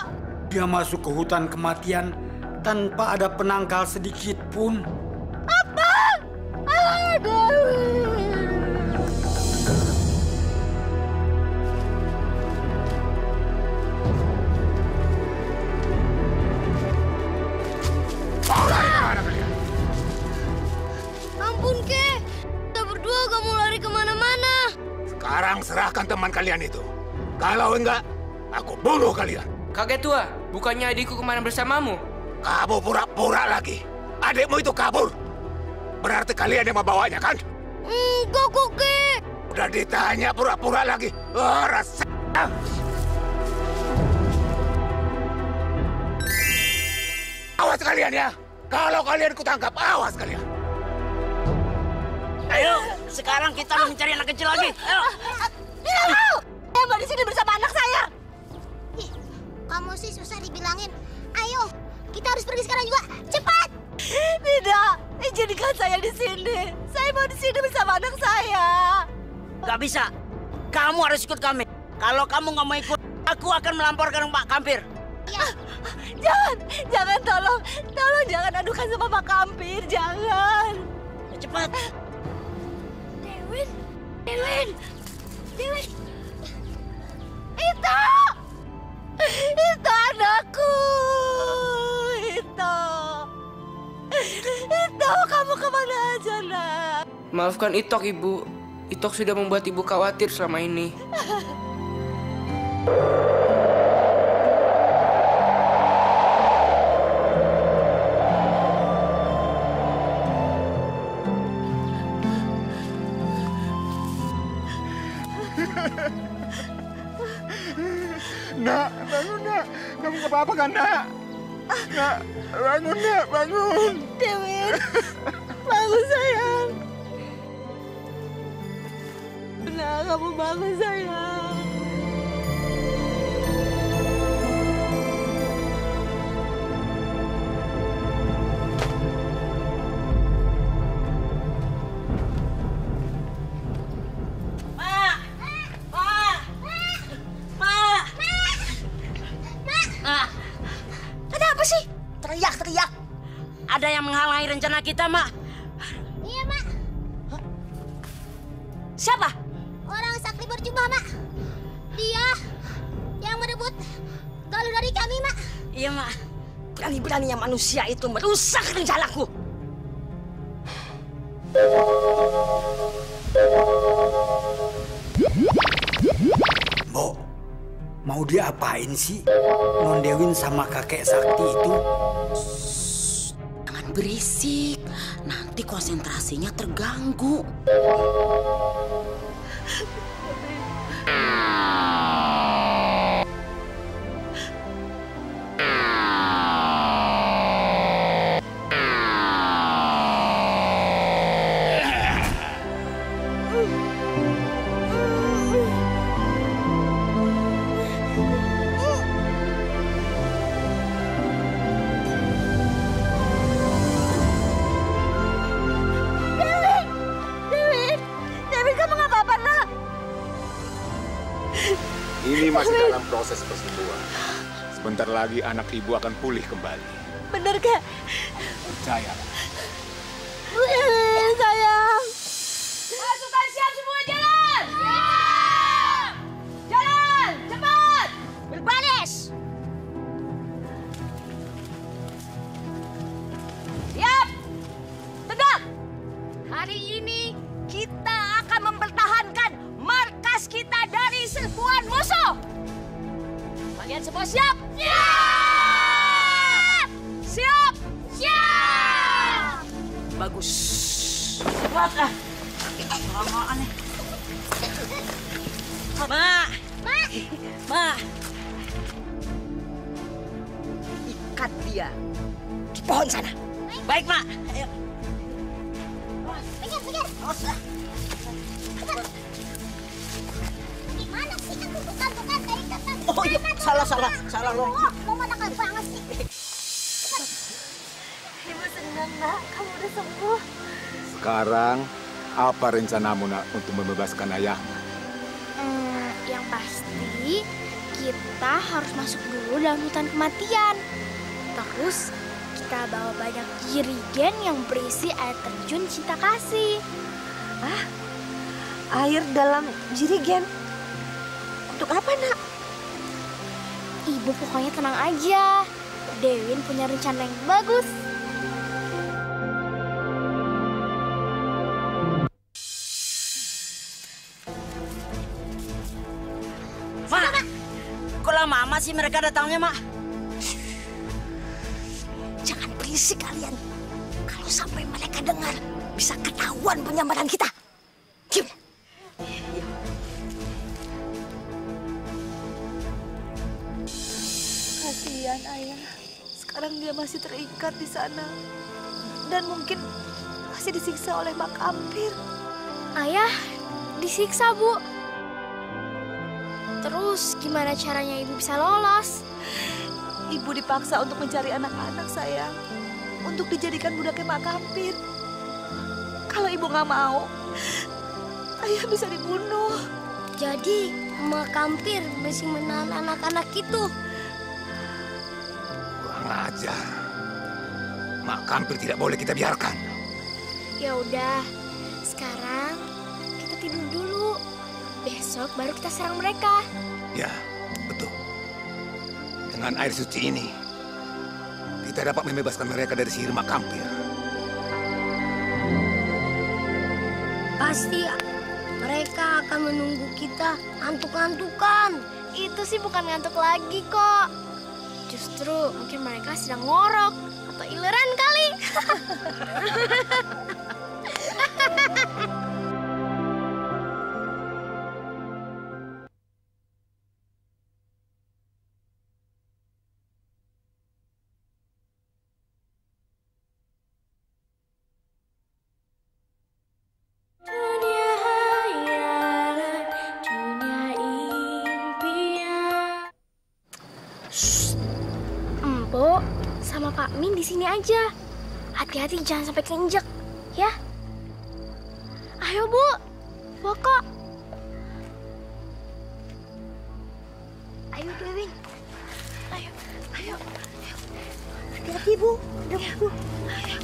Dia masuk ke hutan kematian tanpa ada penangkal sedikit pun. Apa? Dewi. Ampun, Ke. Kita berdua gak mau lari kemana-mana. Sekarang serahkan teman kalian itu. Kalau enggak, aku bunuh kalian. Kakek tua, bukannya adikku kemana bersamamu? Kamu pura-pura lagi. Adikmu itu kabur. Berarti kalian yang membawanya, kan? Enggak kok, Ke. Udah ditanya pura-pura lagi. Rasa. Awas kalian ya. Kalau kalian kutangkap, awas kalian. Ayo, sekarang kita mencari anak kecil lagi. Ayo. Tidak mau. Saya mau di sini bersama anak saya. Kamu sih susah dibilangin. Ayo, kita harus pergi sekarang juga. Cepat! Tidak, izinkan saya di sini. Saya mau di sini bersama anak saya. Gak bisa. Kamu harus ikut kami. Kalau kamu nggak mau ikut, aku akan melaporkan Pak Kampir. Jangan, tolong jangan adukan sama Pak Kampir, jangan. Cepat. Dewin. Itu anakku. Itu kamu kemana aja, nak? Maafkan Itok, Ibu. Itok sudah membuat Ibu khawatir selama ini. Nak, bangun, Nak. Kamu nggak apa-apa kan, Nak? Nak, bangun, Nak, bangun. Dewin, bangun sayang. Nak, kamu bangun sayang. Teriak-teriak. Ada yang menghalangi rencana kita, Mak. Iya, Mak. Siapa? Orang sakti berjubah, Mak. Dia yang merebut galuh dari kami, Mak. Iya, Mak. Berani-beraninya manusia itu merusak rencanaku. Mbok, mau diapain sih Non Dewin sama kakek sakti itu? Jangan berisik, nanti konsentrasinya terganggu. Ini masih dalam proses persembuhan. Sebentar lagi anak ibu akan pulih kembali. Benar, Kak? Percaya. Sayang. Pasukan siap semua, jalan! Jalan, cepat! Berbaris! Siap! Tegak! Hari ini kita akan mempertahankan markas kita dari serbuan musuh. Kalian semua siap? Siap! Siap! Siap! Bagus. Kuat ah. Kelamaan nih. Mak. Mak. Ikat dia di pohon sana. Baik, Mak. Ayo. Pikir. Gimana sih kan bukan dari kata. Oh iya, salah loh. Mau nakal banget sih. Ibu senang, Nak. Kamu udah sembuh. Sekarang, apa rencanamu nak untuk membebaskan ayahmu? Yang pasti, kita harus masuk dulu dalam hutan kematian. Terus, kita bawa banyak jirigen yang berisi air terjun cinta kasih. Ah, air dalam jirigen? Untuk apa, Nak? Ibu pokoknya tenang aja. Dewin punya rencana yang bagus. Mak, kok lama amat sih mereka datangnya, Mak? Jangan berisik kalian. Kalau sampai mereka dengar, bisa ketahuan penyambaran kita. Diam. Kasihan ayah. Sekarang dia masih terikat di sana. Dan mungkin masih disiksa oleh Mak Kampir. Ayah, disiksa, Bu. Terus gimana caranya ibu bisa lolos? Ibu dipaksa untuk mencari anak-anak, sayang. Untuk dijadikan budaknya Mak Kampir. Kalau ibu nggak mau, ayah bisa dibunuh. Jadi Mak Kampir masih menahan anak-anak itu. Kurang ajar. Mak Kampir tidak boleh kita biarkan. Ya udah, sekarang kita tidur dulu. Besok baru kita serang mereka. Ya, betul. Dengan air suci ini, kita dapat membebaskan mereka dari sihir Mak Kampir. Pasti mereka akan menunggu kita ngantuk-ngantukan. Itu sih bukan ngantuk lagi kok. Justru mungkin mereka sedang ngorok atau ileran kali. Empo sama Pak Min di sini aja. Hati-hati jangan sampai keinjek, ya. Ayo, Bu. Pokok. Ayo, Dewin. Ayo. Hati-hati, Bu. Udah, Bu. Ayo.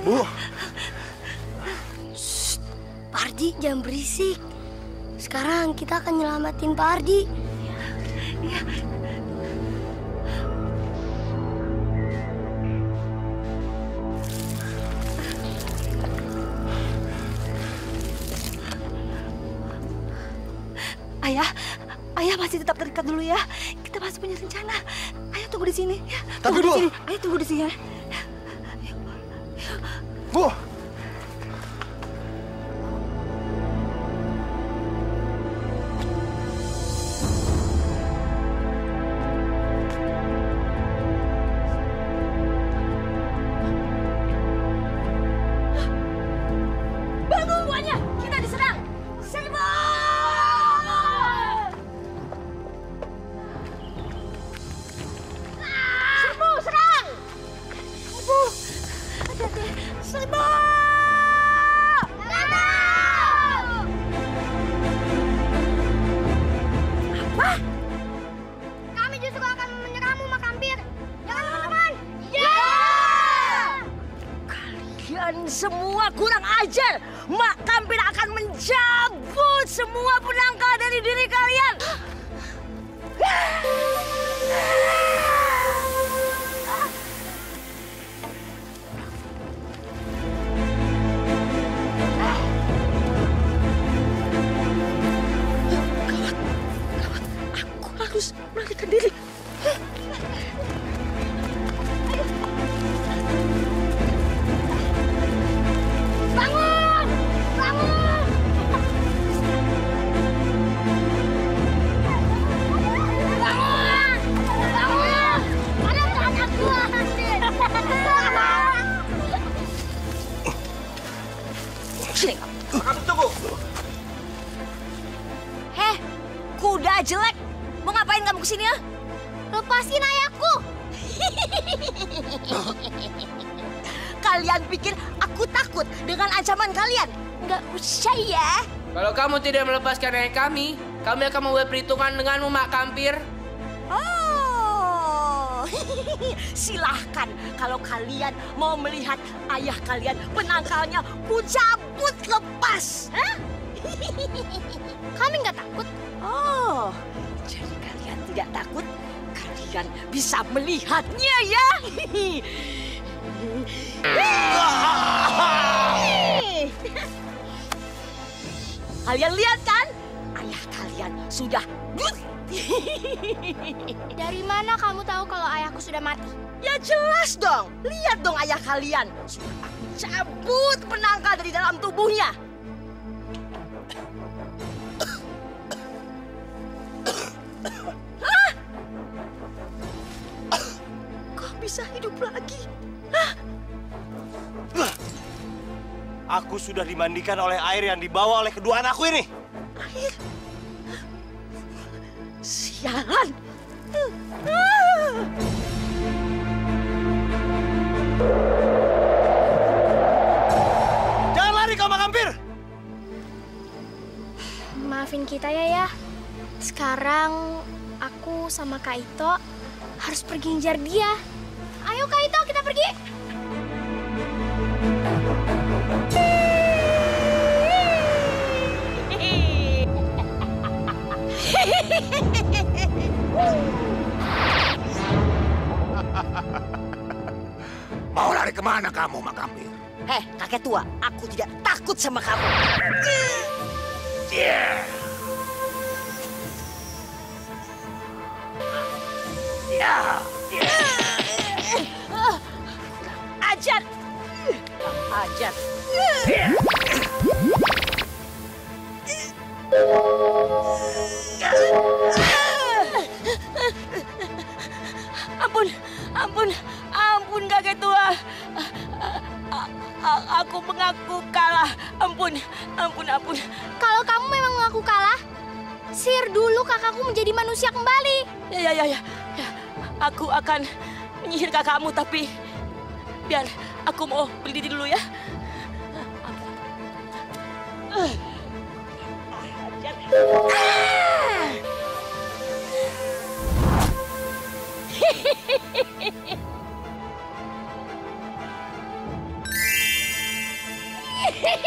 Bu. Pak Ardi, jangan berisik. Sekarang kita akan nyelamatin Pak Ardi. Iya. Ayah masih tetap terikat dulu ya. Kita masih punya rencana. Ayah tunggu di sini. Ya. Tunggu di sini. Ayah tunggu di sini ya. Bu. Bangun semuanya, kita diserang. Serbu! Serbu, serang! Bu, semua penangkal dari diri kalian. Aku harus melarikan diri. Bangun! Bangun! Bangun! Bangun! Ada anak gua. Sini. Kamu tunggu. Heh, kuda jelek. Mau ngapain kamu kesini ya? Lepasin ayahku. Kalian pikir aku takut dengan ancaman kalian? Nggak usah ya. Kalau kamu tidak melepaskan ayah kami akan membuat perhitungan denganmu, Mak Kampir. Oh, silahkan kalau kalian mau melihat ayah kalian penangkalnya ku cabut lepas. Hah? Kami nggak takut. Oh, jadi kalian tidak takut? Kalian bisa melihatnya ya. Kalian lihat kan? Ayah kalian sudah. Dari mana kamu tahu kalau ayahku sudah mati? Ya jelas dong. Lihat dong ayah kalian. Sudah aku cabut penangkal dari dalam tubuhnya. Hah? Kok bisa hidup lagi? Hah? Aku sudah dimandikan oleh air yang dibawa oleh kedua anakku ini. Air? Sialan! Jangan lari kau, Mak Kampir! Maafin kita ya. Sekarang aku sama Kak Ito harus pergi ngejar dia. Ayo Kak Ito, kita pergi. Mau lari kemana kamu, Mak Kampir? Heh, kakek tua, aku tidak takut sama kamu. Yeah. Ya. Ajar. Ajar. Ampun kakek tua. Aku mengaku kalah. Ampun. Kalau kamu memang mengaku kalah, sihir dulu kakakku menjadi manusia kembali. Ya. Aku akan menyihir kakakmu, tapi biar aku mau berdiri dulu ya.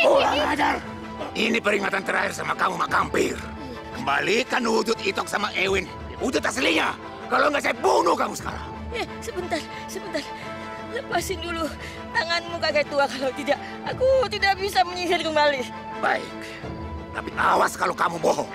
Kurang ajar. Ini peringatan terakhir sama kamu, Mak Kampir. Kembalikan wujud Itok sama Ewin. Wujud aslinya. Kalau nggak saya bunuh kamu sekarang. Sebentar. Lepasin dulu tanganmu kakek tua. Kalau tidak, aku tidak bisa menyihir kembali. Baik. Tapi awas kalau kamu bohong.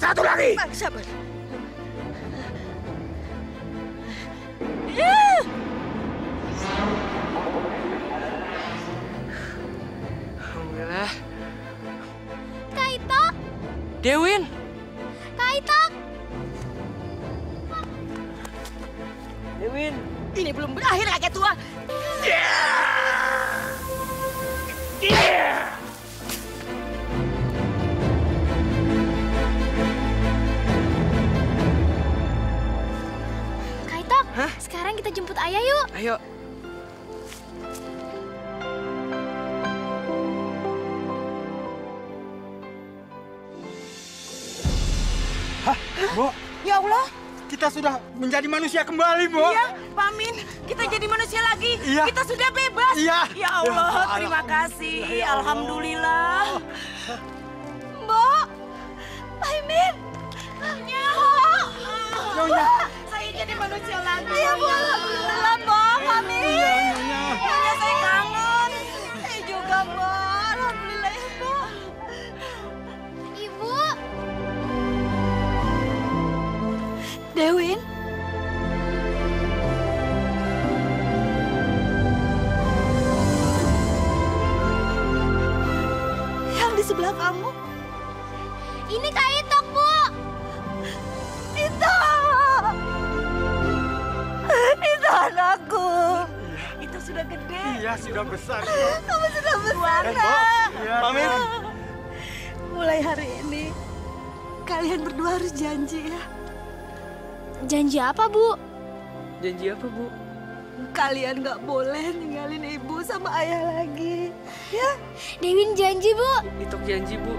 Satu lagi. Sabar. Alhamdulillah. Kak Ito. Dewin. Kak Ito. Dewin, ini belum berakhir kakek tua. Kak Ito, sekarang kita jemput ayah yuk. Ayo. Hah, Bu? Ya Allah. Kita sudah menjadi manusia kembali, Bu. Iya, Pak Min, kita jadi manusia lagi. Iya. Kita sudah bebas. Iya. Ya Allah, terima kasih. Alhamdulillah. Mbok, Pak Min. Nyonya. Saya jadi manusia lagi. Iya, Bu. Alhamdulillah, Mbok. Pak Min. Iya, Nyonya. Nyonya, saya kangen. Saya juga, Mbok. Alhamdulillah ya, Mbok. Ibu. Dewin. Yang di sebelah kamu. Ini Kak Itok, Bu. Itu anakku. Itu sudah gede. Iya, sudah besar. Kamu sudah besar, Bu. Nak. Iya, Amin. Mulai hari ini, kalian berdua harus janji ya. Janji apa, Bu? Janji apa, Bu? Kalian nggak boleh ninggalin ibu sama ayah lagi. Ya? Dewin janji, Bu. Itok janji, Bu.